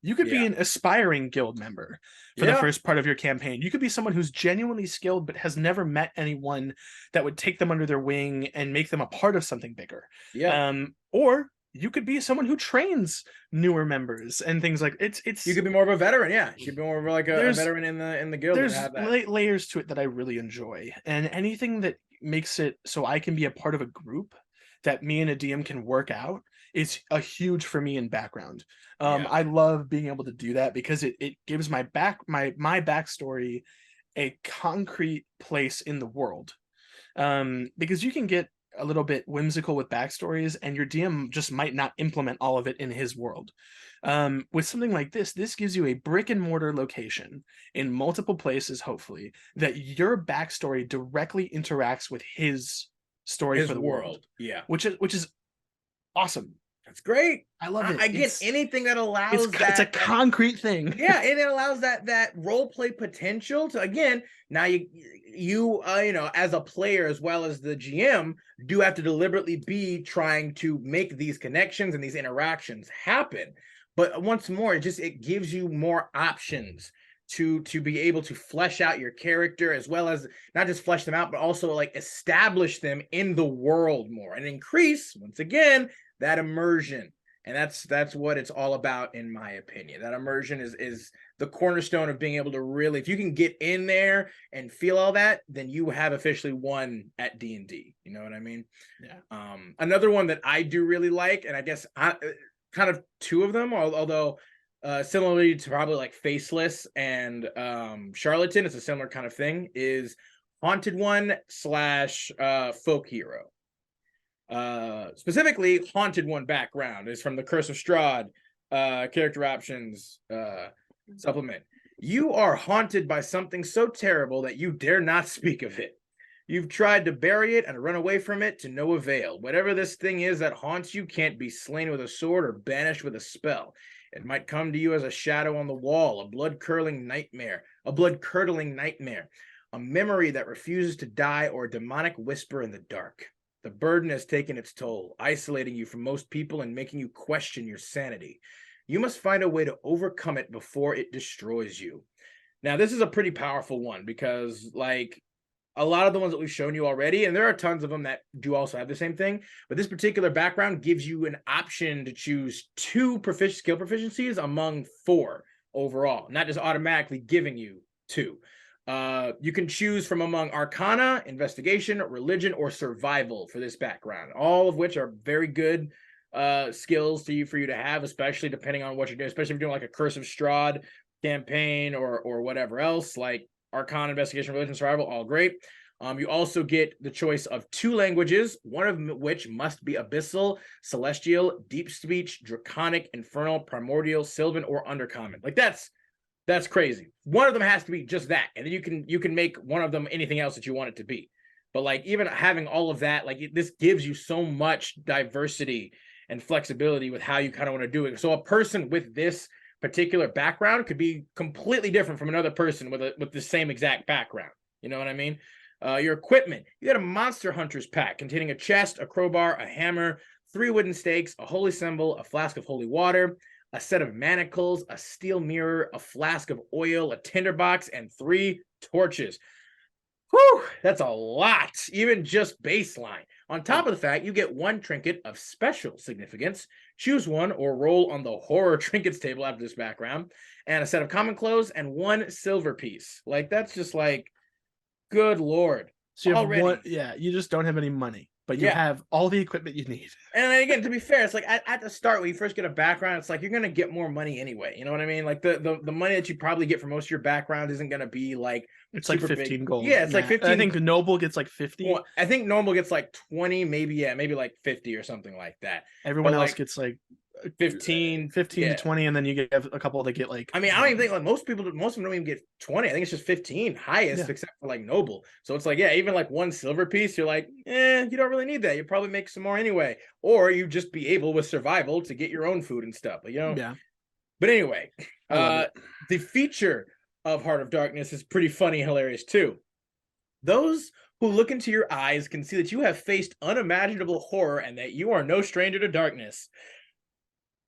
You could be an aspiring guild member for the first part of your campaign. You could be someone who's genuinely skilled but has never met anyone that would take them under their wing and make them a part of something bigger. Or you could be someone who trains newer members and things like it's. You could be more of a veteran. You could be more of like a veteran in the guild. There's layers to it that I really enjoy, and anything that makes it so I can be a part of a group that me and a DM can work out is a huge for me in background. I love being able to do that because it gives my backstory a concrete place in the world. Because you can get a little bit whimsical with backstories and your DM just might not implement all of it in his world. With something like this gives you a brick and mortar location in multiple places, hopefully, that your backstory directly interacts with his story for the world. Which is awesome. That's great. I love it. I get anything that allows it's a concrete thing. And it allows that role play potential to, again, now you as a player as well as the GM do have to deliberately be trying to make these connections and these interactions happen. But once more, it gives you more options to be able to flesh out your character, as well as not just flesh them out, but also like establish them in the world more and increase, once again, that immersion. And that's what it's all about, in my opinion. That immersion is the cornerstone of being able to really, if you can get in there and feel all that, then you have officially won at D&D. You know what I mean? Another one that I do really like, and I guess kind of two of them, although similarly to probably like Faceless and Charlatan, it's a similar kind of thing, is Haunted One / Folk Hero. Specifically, Haunted One background is from the Curse of Strahd character options supplement. You are haunted by something so terrible that you dare not speak of it. You've tried to bury it and run away from it to no avail. Whatever this thing is that haunts you can't be slain with a sword or banished with a spell. It might come to you as a shadow on the wall, a blood-curdling nightmare. a memory that refuses to die, or a demonic whisper in the dark. The burden has taken its toll, isolating you from most people and making you question your sanity. You must find a way to overcome it before it destroys you. Now, this is a pretty powerful one because, like, a lot of the ones that we've shown you already, and there are tons of them that do also have the same thing, but this particular background gives you an option to choose 2 skill proficiencies among 4 overall, not just automatically giving you 2. You can choose from among Arcana, Investigation, Religion, or Survival for this background, all of which are very good skills for you to have, especially depending on what you're doing, especially if you're doing like a Curse of Strahd campaign or whatever else, like Arcana, Investigation, Religion, Survival, all great. You also get the choice of 2 languages, one of which must be Abyssal, Celestial, Deep Speech, Draconic, Infernal, Primordial, Sylvan, or Undercommon. Like that's crazy. One of them has to be just that, and then you can make one of them anything else that you want it to be. But like even having all of that, like this gives you so much diversity and flexibility with how you kind of want to do it. So a person with this particular background could be completely different from another person with the same exact background. You know what I mean? Your equipment. You got a Monster Hunters pack containing a chest, a crowbar, a hammer, 3 wooden stakes, a holy symbol, a flask of holy water, a set of manacles, a steel mirror, a flask of oil, a tinderbox, and 3 torches. Whew, that's a lot, even just baseline. On top of the fact, you get 1 trinket of special significance. Choose one or roll on the horror trinkets table after this background, and a set of common clothes and 1 silver piece. Like, that's just like, good Lord. So you have already. one, you just don't have any money, but you have all the equipment you need. And then again, to be fair, it's like at the start when you first get a background, it's like you're gonna get more money anyway. You know what I mean? Like the money that you probably get for most of your background isn't gonna be like it's like 15 big. gold. Yeah, it's like 15. I think Noble gets like 50. Well, I think Noble gets like 20, maybe like 50 or something like that. Everyone but else like, gets like 15 to 20, and then you get a couple that get like, I mean, I don't even think like most of them don't even get 20. I think it's just 15 highest, except for like Noble. So it's like, even like 1 silver piece, you're like, you don't really need that. You probably make some more anyway, or you just be able with survival to get your own food and stuff, you know. Yeah. But anyway, the feature of Heart of Darkness is pretty funny, hilarious too. Those who look into your eyes can see that you have faced unimaginable horror and that you are no stranger to darkness.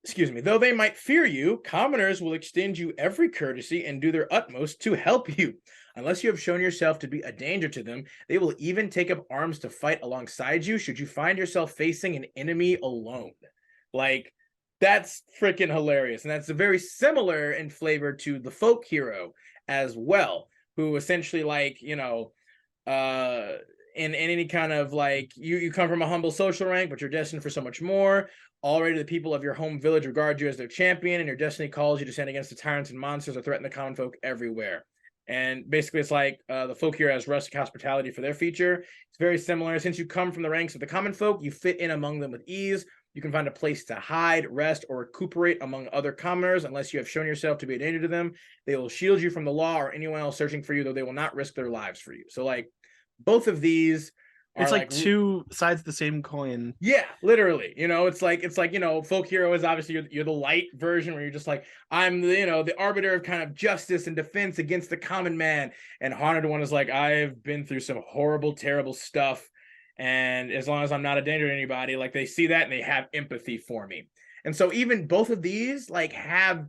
Excuse me. Though they might fear you, commoners will extend you every courtesy and do their utmost to help you. Unless you have shown yourself to be a danger to them, they will even take up arms to fight alongside you should you find yourself facing an enemy alone. Like, that's freaking hilarious. And that's very similar in flavor to the folk hero as well, who essentially, like, you know, in any kind of like, you come from a humble social rank, but you're destined for so much more. Already the people of your home village regard you as their champion, and your destiny calls you to stand against the tyrants and monsters that threaten the common folk everywhere. And basically it's like the folk hero has rustic hospitality for their feature. It's very similar. Since you come from the ranks of the common folk, you fit in among them with ease. You can find a place to hide, rest, or recuperate among other commoners. Unless you have shown yourself to be a danger to them, they will shield you from the law or anyone else searching for you, though they will not risk their lives for you. So like both of these, it's like 2 sides of the same coin. Yeah, literally. You know, it's like, you know, folk hero is obviously you're the light version where you're just like, I'm the, you know, the arbiter of kind of justice and defense against the common man. And Haunted One is like, I've been through some horrible, terrible stuff. And as long as I'm not a danger to anybody, like they see that and they have empathy for me. And so even both of these like have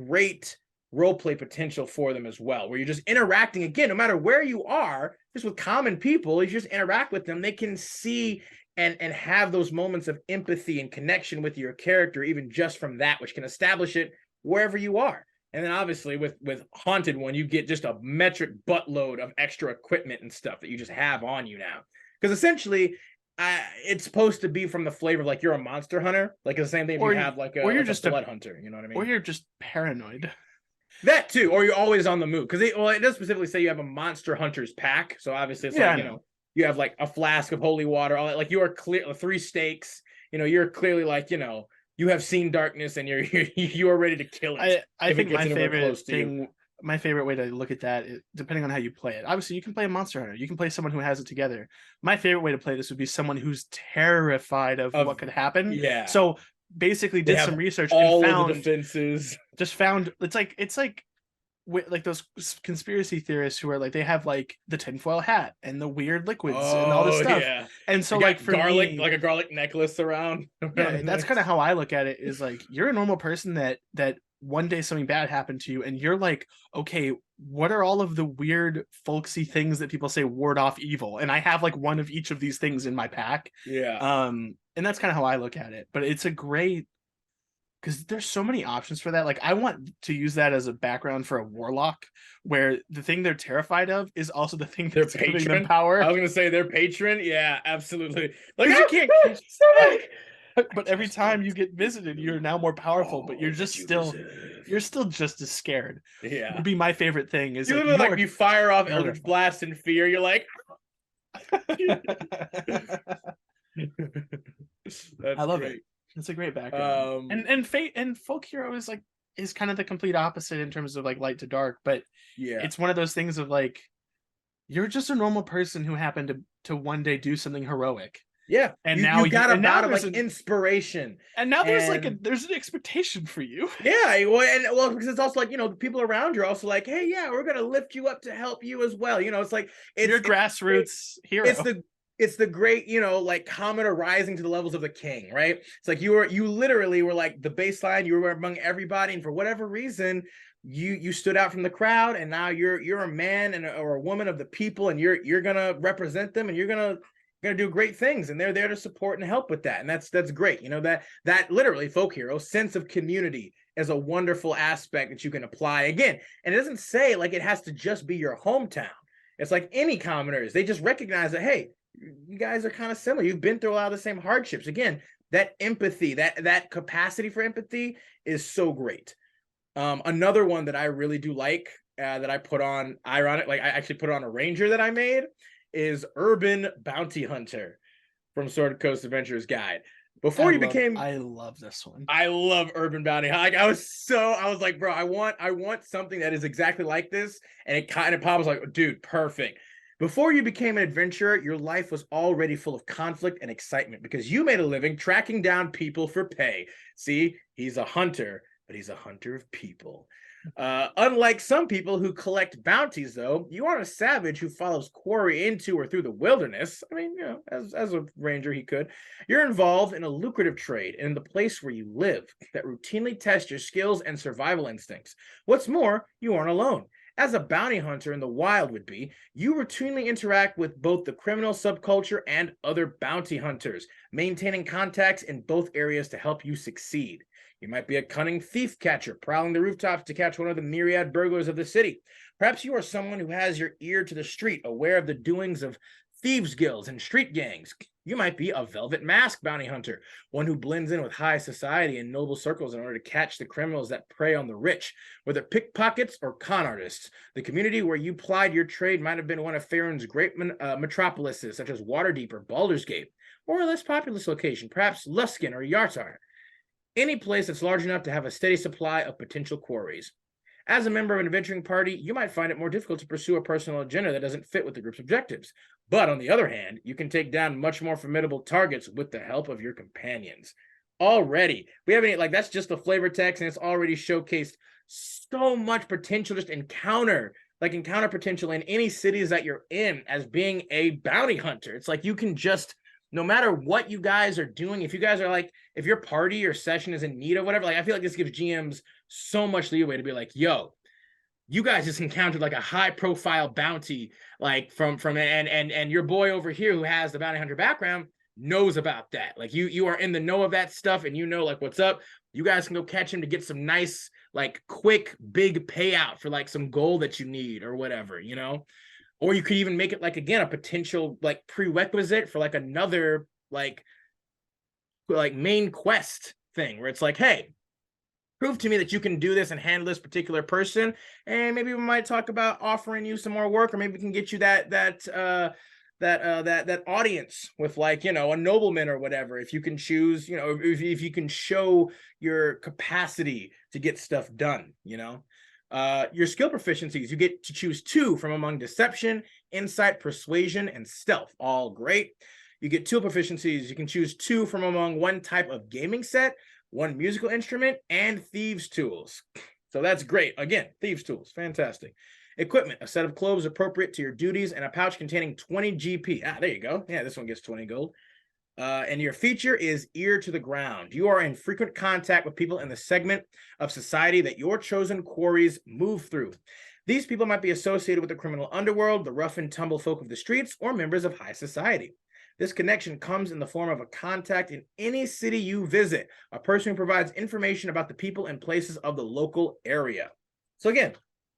great roleplay potential for them as well, where you're just interacting again, no matter where you are, just with common people, you just interact with them. They can see and have those moments of empathy and connection with your character, even just from that, which can establish it wherever you are. And then obviously with Haunted One, you get just a metric buttload of extra equipment and stuff that you just have on you now. Because essentially, it's supposed to be from the flavor of like you're a monster hunter, like the same thing if you have like a, or you're just a blood hunter, you know what I mean? Or you're just paranoid. That too, or you're always on the move. Because it does specifically say you have a monster hunter's pack. So obviously it's like, you know, you have like a flask of holy water, all that. Like you are clear 3 stakes, you know, you're clearly like, you know, you have seen darkness and you are ready to kill it. I think my favorite way to look at that is, depending on how you play it. Obviously, you can play a monster hunter. You can play someone who has it together. My favorite way to play this would be someone who's terrified of what could happen. Yeah. So basically did some research all and found of the defenses. Just found it's like like those conspiracy theorists who are like, they have like the tinfoil hat and the weird liquids and all this stuff. Yeah. And so You got like for garlic, me, like a garlic necklace around. yeah, that's kind of how I look at it, is like, you're a normal person that one day something bad happened to you and you're like, okay, what are all of the weird folksy things that people say ward off evil? And I have like one of each of these things in my pack. Yeah. And that's kind of how I look at it. But it's a great, because there's so many options for that. Like, I want to use that as a background for a warlock, where the thing they're terrified of is also the thing Their that's giving them patron. power. I was gonna say their patron. Yeah, absolutely. Like, You you can't- can't. But every time you get visited, you're now more powerful, but you're just still just as scared. Yeah. Would be my favorite thing. Is You like, literally like you fire off you're Eldritch Blast in fear. You're like, I love it. It's a great background. And fate and folk hero is kind of the complete opposite in terms of like light to dark, but yeah, it's one of those things of like, you're just a normal person who happened to one day do something heroic. Yeah, and now you got a bout of like an inspiration, and now there's there's an expectation for you. Yeah, well, because it's also like, the people around you are also like, hey, yeah, we're gonna lift you up to help you as well. It's like You're grassroots hero. It's the great, like comet rising to the levels of the king, right? It's like you literally were like the baseline. You were among everybody, and for whatever reason, you stood out from the crowd, and now you're a man or a woman of the people, and you're gonna represent them, and you're gonna do great things, and they're there to support and help with that, and that's great. That literally folk hero sense of community is a wonderful aspect that you can apply again, and it doesn't say like it has to just be your hometown. It's like any commoners, they just recognize that, hey, you guys are kind of similar. You've been through a lot of the same hardships. Again, that empathy, that capacity for empathy is so great. Another one that I really do like, that I put on I actually put on a ranger that I made, is Urban Bounty Hunter from Sword Coast Adventurers Guide. I love this one. I love Urban Bounty Hunter. I was like, bro, I want something that is exactly like this, and it kind of pops like, dude, perfect. Before you became an adventurer, your life was already full of conflict and excitement because you made a living tracking down people for pay. See, he's a hunter, but he's a hunter of people. Unlike some people who collect bounties, though, you aren't a savage who follows quarry into or through the wilderness. I mean, as a ranger, he could. You're involved in a lucrative trade in the place where you live that routinely tests your skills and survival instincts. What's more, you aren't alone. As a bounty hunter in the wild would be, you routinely interact with both the criminal subculture and other bounty hunters, maintaining contacts in both areas to help you succeed. You might be a cunning thief catcher, prowling the rooftops to catch one of the myriad burglars of the city. Perhaps you are someone who has your ear to the street, aware of the doings of thieves' guilds and street gangs. You might be a velvet mask bounty hunter, one who blends in with high society and noble circles in order to catch the criminals that prey on the rich, whether pickpockets or con artists. The community where you plied your trade might have been one of Faerun's great metropolises, such as Waterdeep or Baldur's Gate, or a less populous location, perhaps Luskan or Yartar. Any place that's large enough to have a steady supply of potential quarries. As a member of an adventuring party, you might find it more difficult to pursue a personal agenda that doesn't fit with the group's objectives. But on the other hand, you can take down much more formidable targets with the help of your companions. Already, we haven't, that's just the flavor text, and it's already showcased so much potential, just encounter potential in any cities that you're in as being a bounty hunter. It's like you can just, no matter what you guys are doing, if you guys are like, if your party or session is in need of whatever, I feel like this gives GMs so much leeway to be like, yo, you guys just encountered like a high profile bounty, like from and your boy over here who has the bounty hunter background knows about that. Like you are in the know of that stuff, and like what's up. You guys can go catch him to get some nice, like quick, big payout for like some gold that you need or whatever, Or you could even make it like, again, a potential like prerequisite for like another like main quest thing where it's like, hey, prove to me that you can do this and handle this particular person, and maybe we might talk about offering you some more work, or maybe we can get you that audience with like, a nobleman or whatever. If you can choose, if you can show your capacity to get stuff done, your skill proficiencies, you get to choose 2 from among deception, insight, persuasion, and stealth. All great. You get 2 proficiencies. You can choose 2 from among one type of gaming set, 1 musical instrument, and thieves' tools. So that's great. Again, thieves' tools, fantastic. Equipment, a set of clothes appropriate to your duties, and a pouch containing 20 GP. Ah, there you go. Yeah, this one gets 20 gold. And your feature is ear to the ground. You are in frequent contact with people in the segment of society that your chosen quarries move through. These people might be associated with the criminal underworld, the rough and tumble folk of the streets, or members of high society. This connection comes in the form of a contact in any city you visit, a person who provides information about the people and places of the local area. So again,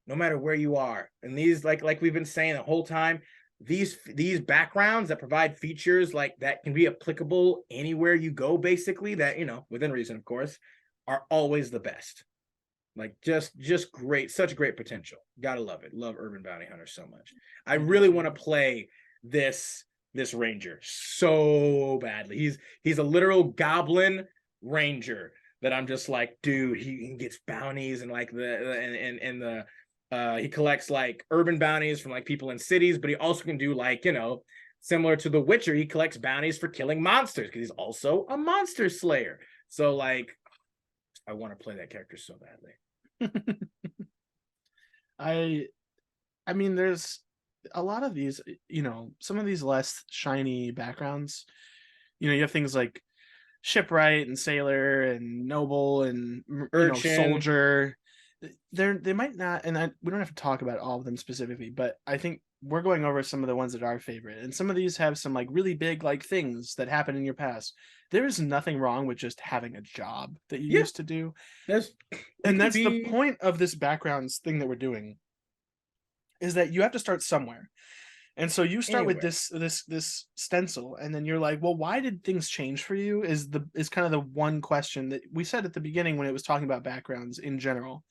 no matter where you are, and these, like we've been saying the whole time, these backgrounds that provide features like that can be applicable anywhere you go, basically, that, you know, within reason, of course, are always the best. Like just great, such great potential. Gotta love it. Love Urban Bounty Hunter so much. I really want to play this ranger so badly. He's a literal goblin ranger that I'm just like, dude, he gets bounties and like he collects like urban bounties from like people in cities, but he also can do like, you know, similar to The Witcher, he collects bounties for killing monsters because he's also a monster slayer. So like, I want to play that character so badly. I mean, there's a lot of these, you know, some of these less shiny backgrounds. You know, you have things like shipwright and sailor and noble and, you know, soldier. They might not, and we don't have to talk about all of them specifically, but I think we're going over some of the ones that are our favorite, and some of these have some like really big like things that happen in your past. There is nothing wrong with just having a job that you used to do. That's the point of this backgrounds thing that we're doing, is that you have to start somewhere. And so you start with this stencil, and then you're like, well, why did things change for you? Is kind of the one question that we said at the beginning when it was talking about backgrounds in general.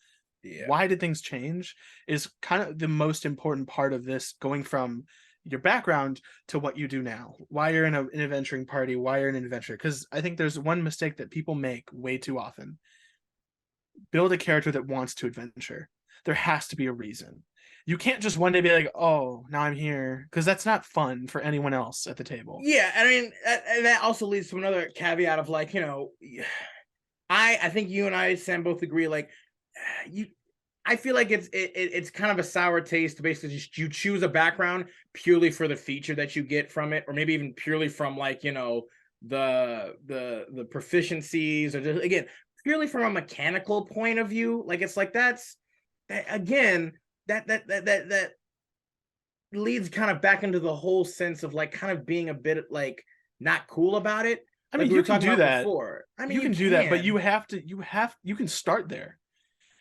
Yeah. Why did things change is kind of the most important part of this, going from your background to what you do now. Why you're in an adventuring party, why you're an adventurer. Because I think there's one mistake that people make way too often. Build a character that wants to adventure. There has to be a reason. You can't just one day be like, oh, now I'm here, because that's not fun for anyone else at the table. Yeah, I mean, that also leads to another caveat of like, you know, I think you and I, Sam, both agree, like, I feel like it's kind of a sour taste to basically just you choose a background purely for the feature that you get from it, or maybe even purely from like, you know, the proficiencies, or just, again, purely from a mechanical point of view. Like, it's like that leads kind of back into the whole sense of like kind of being a bit like not cool about it. I mean, you can do that. I mean, you can do that, but you can start there.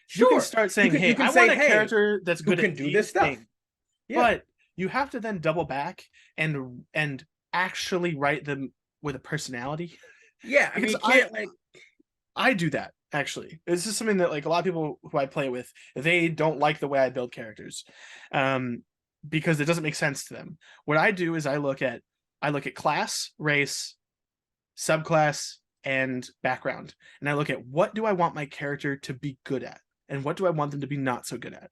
Sure. You can start saying, hey, I want a character that's good at do this stuff. Yeah. But you have to then double back and actually write them with a personality. Yeah, I mean, I do that, actually. This is something that like a lot of people who I play with, they don't like the way I build characters, because it doesn't make sense to them. What I do is I look at class, race, subclass, and background, and I look at what do I want my character to be good at, and what do I want them to be not so good at,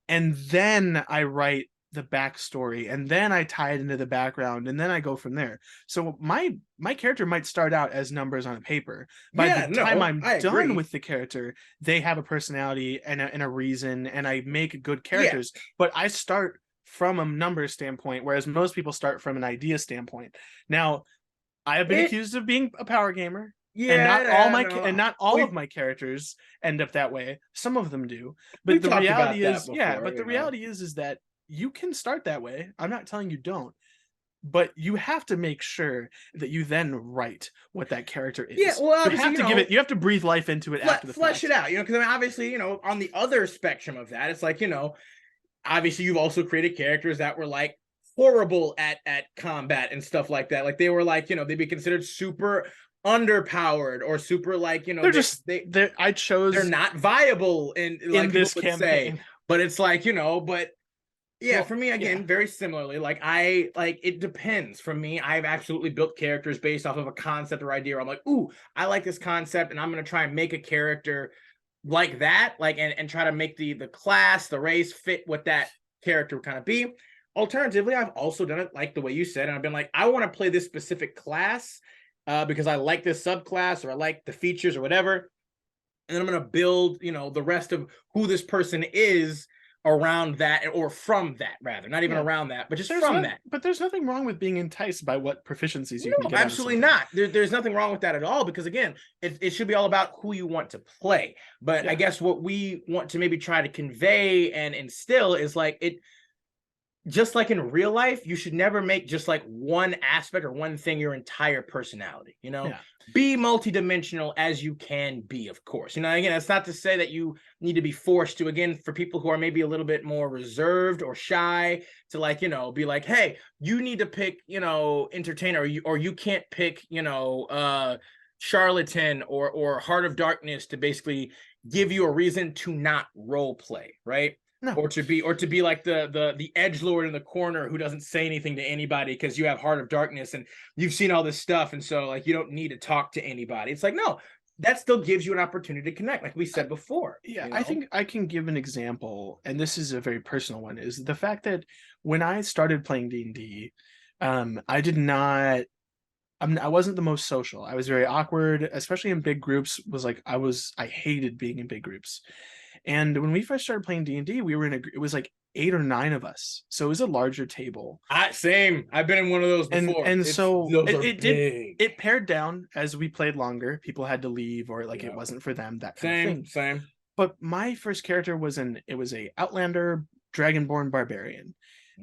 and then I write the backstory, and then I tie it into the background, and then I go from there. So my character might start out as numbers on a paper. By the time I'm done with the character, they have a personality and a reason, and I make good characters. Yeah. But I start from a numbers standpoint, whereas most people start from an idea standpoint. Now, I have been accused of being a power gamer. Yeah, and not all of my characters end up that way. Some of them do, but the reality is, the reality is that you can start that way. I'm not telling you don't, but you have to make sure that you then write what that character is. Yeah, well, you have to breathe life into it after the fact. Flesh it out, because I mean, obviously, on the other spectrum of that, it's like, obviously you've also created characters that were like horrible at combat and stuff like that. Like they were like, they'd be considered super underpowered or super like, they're not viable in like this campaign. But it's like, but yeah, for me, again, very similarly, like it depends. For me, I've absolutely built characters based off of a concept or idea where I'm like, ooh, I like this concept, and I'm going to try and make a character like that, like, and try to make the class, the race fit what that character would kind of be. Alternatively, I've also done it like the way you said, and I've been like, I want to play this specific class because I like this subclass or I like the features or whatever. and then I'm going to build, the rest of who this person is around that, or from that, rather, not even around that, but just from that. But there's nothing wrong with being enticed by what proficiencies you can get. Absolutely not. There's nothing wrong with that at all, because again, it should be all about who you want to play. But I guess what we want to maybe try to convey and instill is like, it just like in real life, you should never make just like one aspect or one thing your entire personality. Be multidimensional as you can be, of course. Again, it's not to say that you need to be forced to, again, for people who are maybe a little bit more reserved or shy, to like, be like, hey, you need to pick, entertainer, or you can't pick, charlatan or heart of darkness, to basically give you a reason to not role play, right? No. Or to be like the edgelord in the corner who doesn't say anything to anybody because you have Heart of Darkness and you've seen all this stuff, and so like you don't need to talk to anybody. It's like, no, that still gives you an opportunity to connect, like we said before. I think I can give an example, and this is a very personal one, is the fact that when I started playing D&D, I did not. I wasn't the most social. I was very awkward, especially in big groups. I hated being in big groups. And when we first started playing D&D, we were it was like 8 or 9 of us. So it was a larger table. Same. I've been in one of those before. And so it pared down as we played longer. People had to leave, or like it wasn't for them, that kind of thing. Same. But my first character was a Outlander Dragonborn barbarian.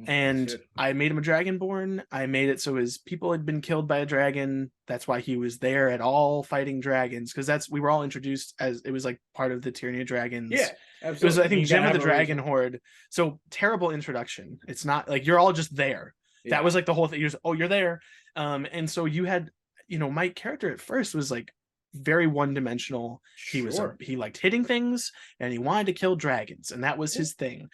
And I made him a Dragonborn. I made it so his people had been killed by a dragon. That's why he was there at all, fighting dragons, because we were all introduced as it was like part of the Tyranny of Dragons. Yeah, absolutely. It was, I think, Gem of the Dragon Horde. So terrible introduction. It's not like you're all just there. Yeah. That was like the whole thing. You're there. And so you had, my character at first was like very one-dimensional. Sure. He liked hitting things and he wanted to kill dragons, and that was his thing.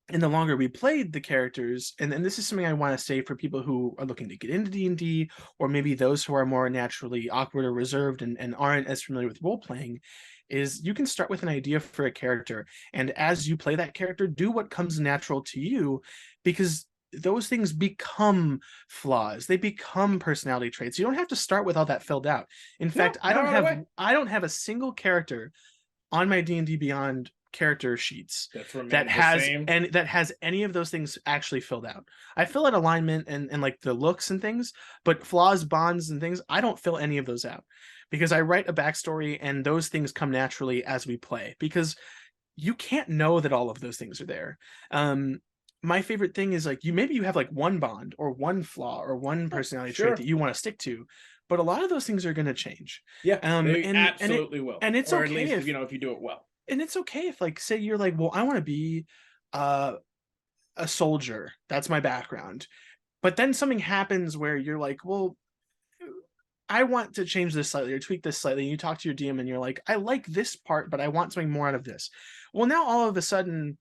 And the longer we played the characters, and this is something I want to say for people who are looking to get into D&D, or maybe those who are more naturally awkward or reserved and aren't as familiar with role-playing, is you can start with an idea for a character, and as you play that character, do what comes natural to you, because those things become flaws. They become personality traits. You don't have to start with all that filled out. In fact, I don't have a single character on my D&D Beyond character sheets that has any of those things actually filled out. I fill out alignment and like the looks and things, but flaws, bonds, and things, I don't fill any of those out, because I write a backstory and those things come naturally as we play, because you can't know that all of those things are there. My favorite thing is like you have like one bond or one flaw or one personality trait that you want to stick to, but a lot of those things are going to change. They absolutely will. And it's okay at least, if you do it well. And it's okay if, like, say you're like, well, I want to be a soldier. That's my background. But then something happens where you're like, well, I want to change this slightly or tweak this slightly. And you talk to your DM and you're like, I like this part, but I want something more out of this. Well, now all of a sudden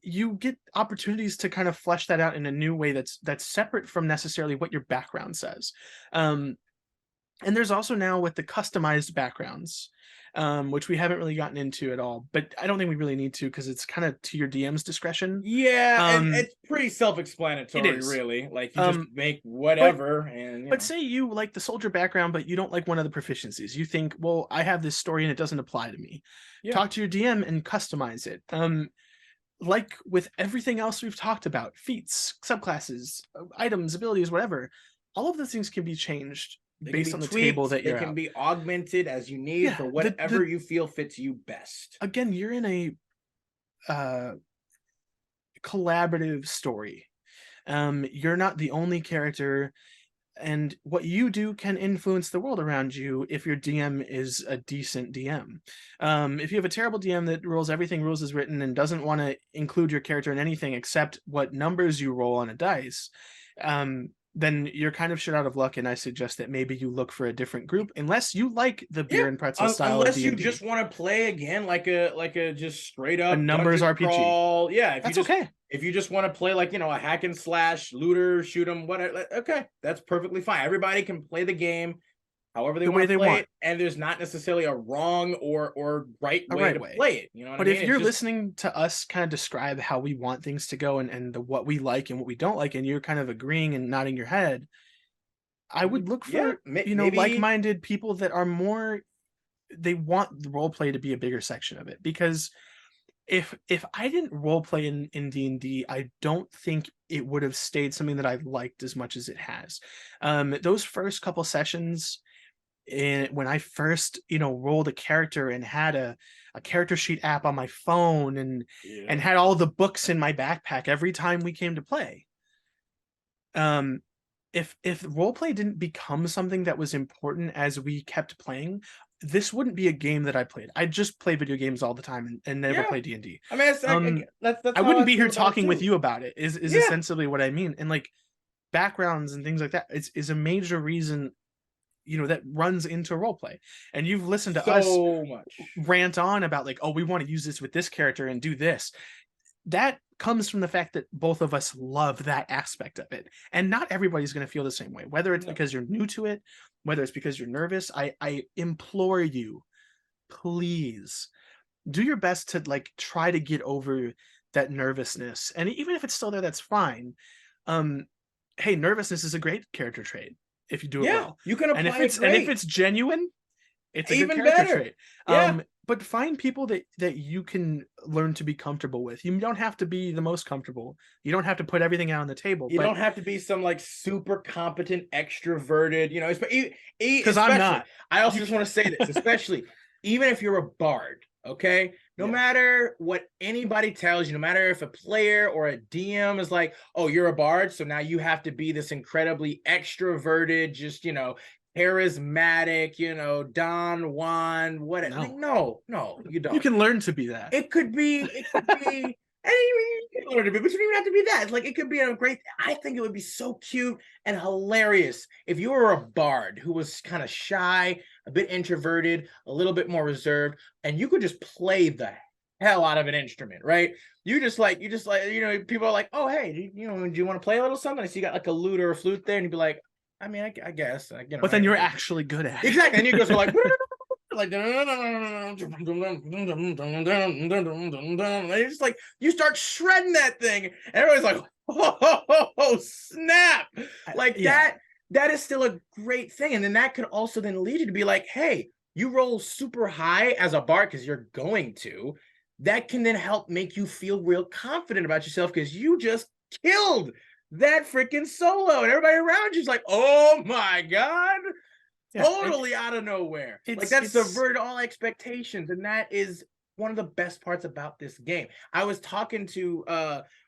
you get opportunities to kind of flesh that out in a new way that's separate from necessarily what your background says. And there's also now with the customized backgrounds, which we haven't really gotten into at all, but I don't think we really need to, because it's kind of to your DM's discretion. And it's pretty self-explanatory, really. Like you just make whatever. But say you like the soldier background, but you don't like one of the proficiencies. You think, well, I have this story and it doesn't apply to me. Talk to your DM and customize it. Like with everything else we've talked about, feats, subclasses, items, abilities, whatever, all of those things can be changed based on the table that you're can be augmented as you need for whatever you feel fits you best. Again, you're in a collaborative story. You're not the only character, and what you do can influence the world around you if your DM is a decent DM. If you have a terrible DM that rules as written and doesn't want to include your character in anything except what numbers you roll on a dice, then you're kind of shit out of luck, and I suggest that maybe you look for a different group, unless you like the beer and pretzel style. Unless you just want to play again like a just straight up a numbers RPG. Crawl. Yeah, that's okay. If you just want to play like a hack and slash looter, shoot 'em, whatever, okay, that's perfectly fine. Everybody can play the game however they want to play it, and there's not necessarily a wrong or right way to play it. You know what I mean? But if you're listening to us kind of describe how we want things to go and what we like and what we don't like, and you're kind of agreeing and nodding your head, I would look for maybe like-minded people that are more they want the role play to be a bigger section of it, because if I didn't role play in D&D, I don't think it would have stayed something that I liked as much as it has. Those first couple sessions, when I first, rolled a character and had a character sheet app on my phone and had all the books in my backpack every time we came to play. If role play didn't become something that was important as we kept playing, this wouldn't be a game that I played. I just play video games all the time and never play D&D. I mean, that's I how wouldn't be feel here about it talking with too. you about it, is essentially what I mean. And like backgrounds and things like that is a major reason, that runs into role play. And you've listened to us So much. rant on about like, oh, we want to use this with this character and do this. That comes from the fact that both of us love that aspect of it. And not everybody's going to feel the same way, whether it's because you're new to it, whether it's because you're nervous. I implore you, please do your best to like try to get over that nervousness. And even if it's still there, that's fine. Hey, nervousness is a great character trait if you do it well. You can apply And it great. if it's genuine, it's a Even good character better. trait. Yeah. But find people that you can learn to be comfortable with. You don't have to be the most comfortable. You don't have to put everything out on the table. You don't have to be some like super competent extroverted, because I'm not. I also just want to say this, especially even if you're a bard, okay? No matter what anybody tells you, no matter if a player or a DM is like, oh, you're a bard, so now you have to be this incredibly extroverted, just, charismatic, Don Juan, whatever. No, you don't. You can learn to be that. It could be, and you can learn to be, but you don't even have to be that. It's like, it could be a great, I think it would be so cute and hilarious if you were a bard who was kind of shy, a bit introverted, a little bit more reserved, and you could just play the hell out of an instrument, right? You just like, people are like, oh, hey, do you want to play a little something? So you got like a lute or a flute there, and you'd be like, I mean, I guess. But then you're actually good at it. Exactly. And you guys are like, and it's just like, you start shredding that thing, and everybody's like, oh, snap. That is still a great thing. And then that could also then lead you to be like, hey, you roll super high as a bard because you're going to. That can then help make you feel real confident about yourself because you just killed that freaking solo, and everybody around you's like, oh my god, totally out of nowhere. Like that's subverted all expectations, and that is one of the best parts about this game. I was talking to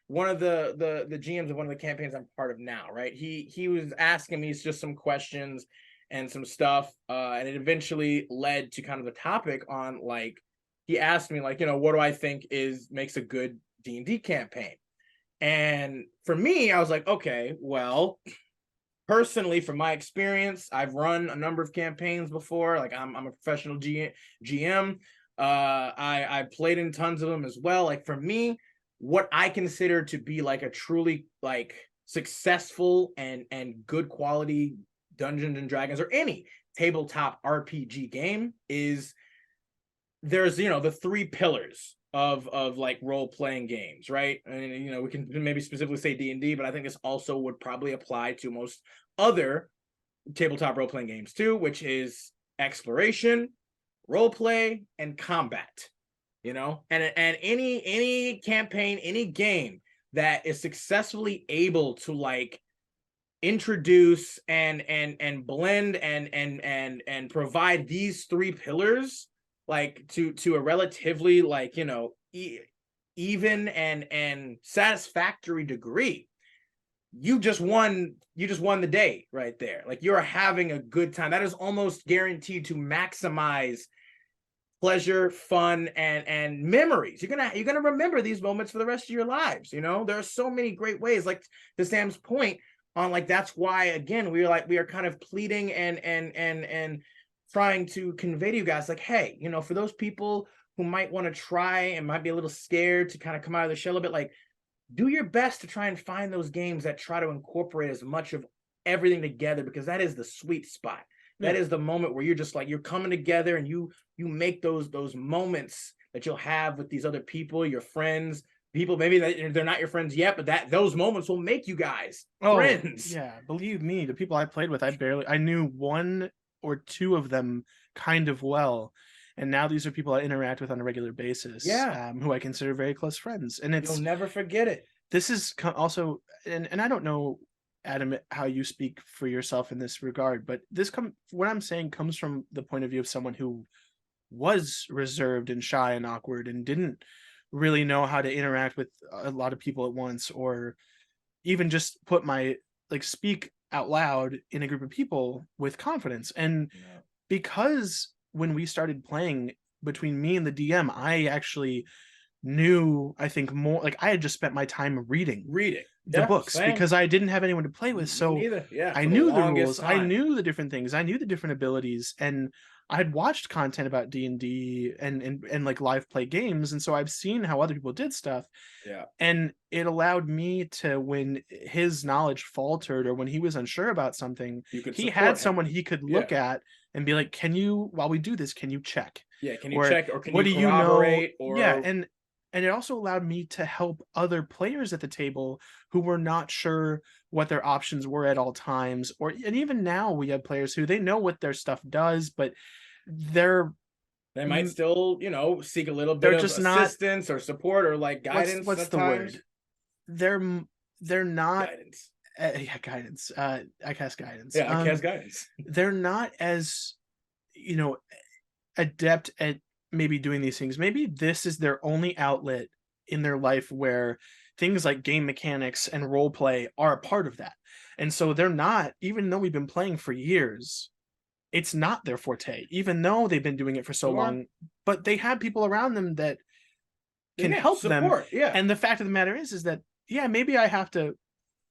one of the GMs of one of the campaigns I'm part of now, right? He was asking me just some questions and some stuff, and it eventually led to kind of the topic on like, he asked me like, what do I think makes a good D&D campaign? And for me, I was like, okay, well, personally, from my experience, I've run a number of campaigns before. Like I'm a professional GM. I played in tons of them as well. Like for me, what I consider to be like a truly like successful and good quality Dungeons and Dragons or any tabletop RPG game is there's, the three pillars of like role-playing games, right? And we can maybe specifically say D&D, but I think this also would probably apply to most other tabletop role-playing games too, which is exploration, role play, and combat. And any campaign, any game that is successfully able to like introduce and blend and provide these three pillars like to a relatively like even and satisfactory degree, you just won the day right there. Like you're having a good time. That is almost guaranteed to maximize pleasure, fun, and memories. You're gonna remember these moments for the rest of your lives. There are so many great ways, like to Sam's point on like, that's why again we are kind of pleading and trying to convey to you guys like, hey, for those people who might want to try and might be a little scared to kind of come out of the shell a bit, like do your best to try and find those games that try to incorporate as much of everything together, because that is the sweet spot. That is the moment where you're just like, you're coming together and you make those moments that you'll have with these other people, your friends, people maybe that they're not your friends yet, but those moments will make you guys friends. Yeah, believe me, the people I played with, I knew one or two of them kind of well, and now these are people I interact with on a regular basis, who I consider very close friends. And You'll never forget it. this is also, and I don't know, Adam, how you speak for yourself in this regard, but what I'm saying comes from the point of view of someone who was reserved and shy and awkward and didn't really know how to interact with a lot of people at once, or even just speak out loud in a group of people with confidence. And because when we started playing, between me and the DM, I actually knew, I think, more, like I had just spent my time reading the books, same. because I didn't have anyone to play with. So I knew the rules, I knew the different things, I knew the different abilities, and I had watched content about D&D and like live play games, and so I've seen how other people did stuff. And it allowed me to, when his knowledge faltered or when he was unsure about something, he had someone he could look at and be like, can you, while we do this, can you check? Can you check, or can what you do you know? or And it also allowed me to help other players at the table who were not sure what their options were at all times. And even now we have players who, they know what their stuff does, but they might still, seek a little bit of assistance or support or like guidance. What's the word? They're not guidance. Guidance. I cast guidance. I cast guidance. They're not as, adept at maybe doing these things. Maybe this is their only outlet in their life where things like game mechanics and role play are a part of that. And so they're not, even though we've been playing for years, it's not their forte, even though they've been doing it for so long, but they have people around them that can help support them. And the fact of the matter is that, maybe I have to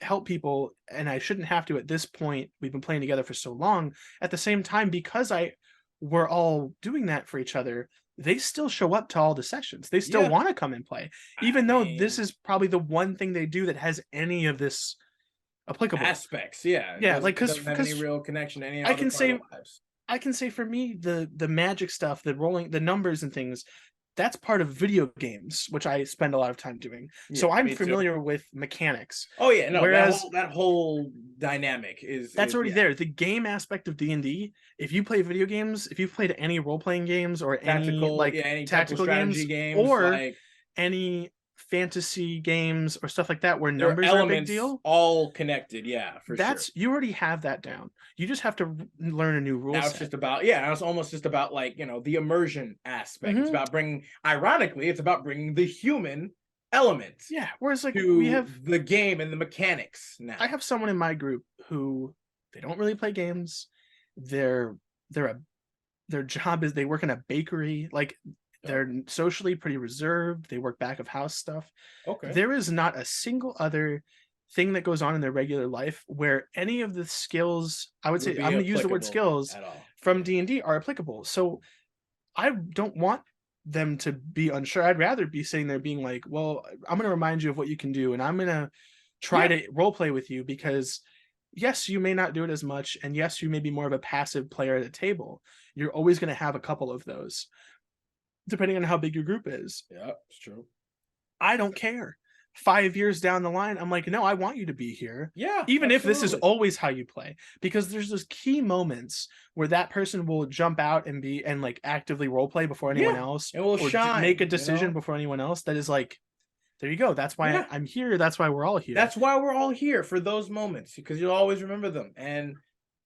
help people, and I shouldn't have to at this point. We've been playing together for so long. At the same time, because we're all doing that for each other, they still show up to all the sessions. They still want to come and play, even though this is probably the one thing they do that has any of this applicable aspects. Like, because any real connection to any I can say for me, the magic stuff, the rolling, the numbers and things, that's part of video games, which I spend a lot of time doing. So I'm familiar with mechanics. Whereas that whole dynamic that's already there. The game aspect of D&D, if you play video games, if you've played any role-playing games or any tactical games, or any fantasy games or stuff like that where numbers are a big deal, all connected, you already have that down. You just have to learn a new rule set. It's just about it's almost just about the immersion aspect. It's about bringing the human element whereas we have the game and the mechanics. Now I have someone in my group who, they don't really play games. Their job is they work in a bakery. They're socially pretty reserved. They work back of house stuff. There is not a single other thing that goes on in their regular life where any of the skills, I would say, I'm going to use the word skills from D&D, are applicable. So I don't want them to be unsure. I'd rather be sitting there being like, well, I'm going to remind you of what you can do, and I'm going to try to role play with you, because yes, you may not do it as much, and yes, you may be more of a passive player at a table. You're always going to have a couple of those, depending on how big your group is. It's true. I don't care. 5 years down the line, I'm like, no, I want you to be here. Even if this is always how you play, because there's those key moments where that person will jump out and actively role play before anyone else, and will shine, make a decision before anyone else. That is like, there you go. That's why I'm here. That's why we're all here. That's why we're all here, for those moments, because you'll always remember them. And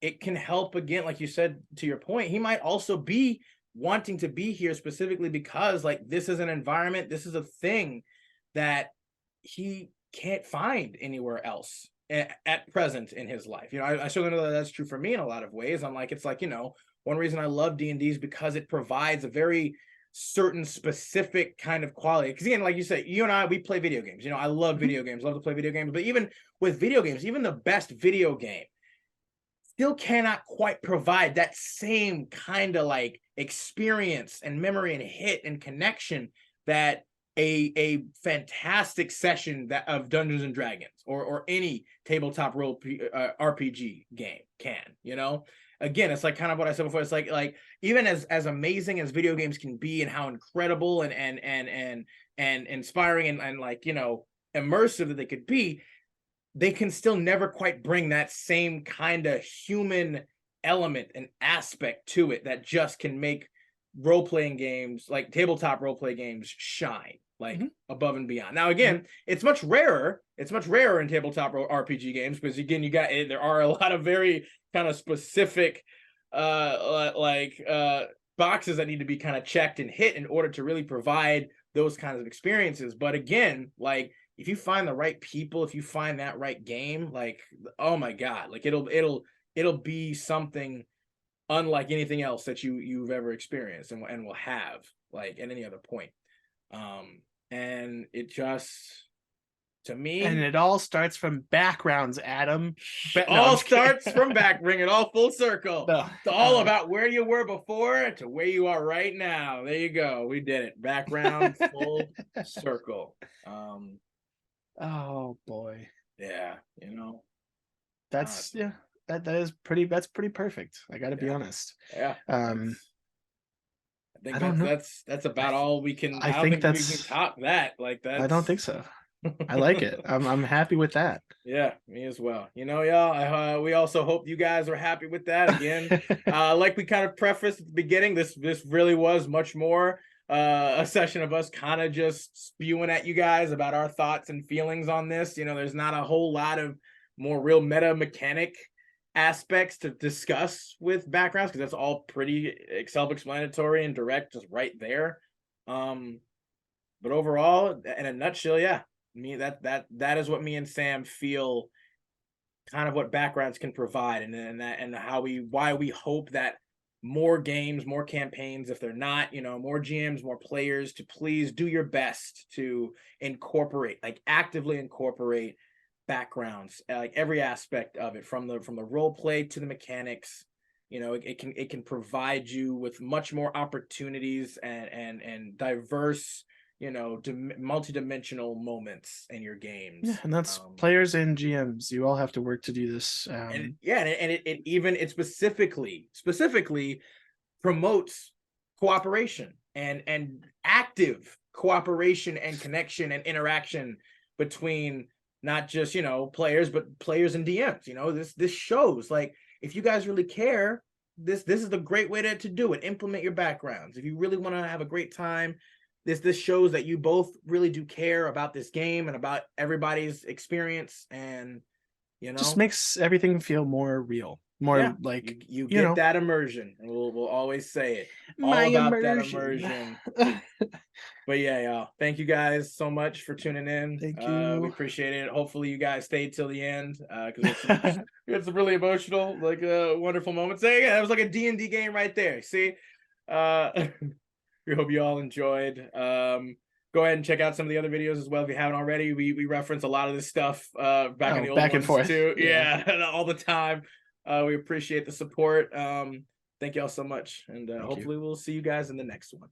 it can help, again, like you said, to your point, he might also be wanting to be here specifically because this is an environment, this is a thing that he can't find anywhere else at present in his life. I certainly know that that's true for me in a lot of ways. One reason I love D&D is because it provides a very certain specific kind of quality. Because again, like you said, you and I, we play video games. I love video games, love to play video games. But even with video games, even the best video game still cannot quite provide that same kind of experience and memory and hit and connection that a fantastic session of Dungeons and Dragons or any tabletop role RPG game can. Again, it's kind of what I said before. It's like even as amazing as video games can be, and how incredible and inspiring and immersive that they could be, they can still never quite bring that same kind of human element and aspect to it that just can make role-playing games, like tabletop role-play games, shine like above and beyond. Now again, it's much rarer in tabletop RPG games, because again, there are a lot of very kind of specific boxes that need to be kind of checked and hit in order to really provide those kinds of experiences. But again, like, if you find the right people, if you find that right game, like, oh my God, like it'll be something unlike anything else that you've ever experienced and will have, like, at any other point. And it just, to me, And it all starts from backgrounds, Adam. all starts from back, bring it all full circle. No. It's all about where you were before to where you are right now. There you go. We did it. Background, full circle. Oh boy. Yeah, you know. That's that's pretty perfect. I gotta be honest. Yeah. I I don't know. That's about all we can. I don't think we that's- can top that. Like that. I don't think so. I like it. I'm happy with that. Yeah, me as well. You know, y'all. We also hope you guys are happy with that. Again, like we kind of prefaced at the beginning, this really was much more a session of us kind of just spewing at you guys about our thoughts and feelings on this. You know, there's not a whole lot of more real meta mechanic aspects to discuss with backgrounds, because that's all pretty self-explanatory and direct, just right there. But overall, in a nutshell, yeah, that is what me and Sam feel, kind of what backgrounds can provide, and why we hope that more games, more campaigns, if they're not, you know, more GMs, more players, to please do your best to incorporate, like actively incorporate backgrounds, like every aspect of it, from the role play to the mechanics. You know, it can provide you with much more opportunities and diverse, you know, multi-dimensional moments in your games. Yeah, and that's players and GMs. You all have to work to do this. And it specifically promotes cooperation and active cooperation and connection and interaction between not just, you know, players, but players and DMs. You know, this shows, like, if you guys really care, this is the great way to do it. Implement your backgrounds. If you really want to have a great time, this shows that you both really do care about this game and about everybody's experience, and, you know, just makes everything feel more real, more like you get know, that immersion. And we'll always say it, all about immersion. That immersion. But yeah, y'all, thank you guys so much for tuning in. Thank you. We appreciate it. Hopefully you guys stayed till the end, because we had some really emotional, like, wonderful moments. There, yeah, that was like a D&D game right there. See, we hope you all enjoyed. Go ahead and check out some of the other videos as well if you haven't already. We reference a lot of this stuff back in the old back ones and forth too. Yeah, all the time. We appreciate the support. Thank y'all so much, and hopefully we'll see you guys in the next one.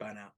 Bye now.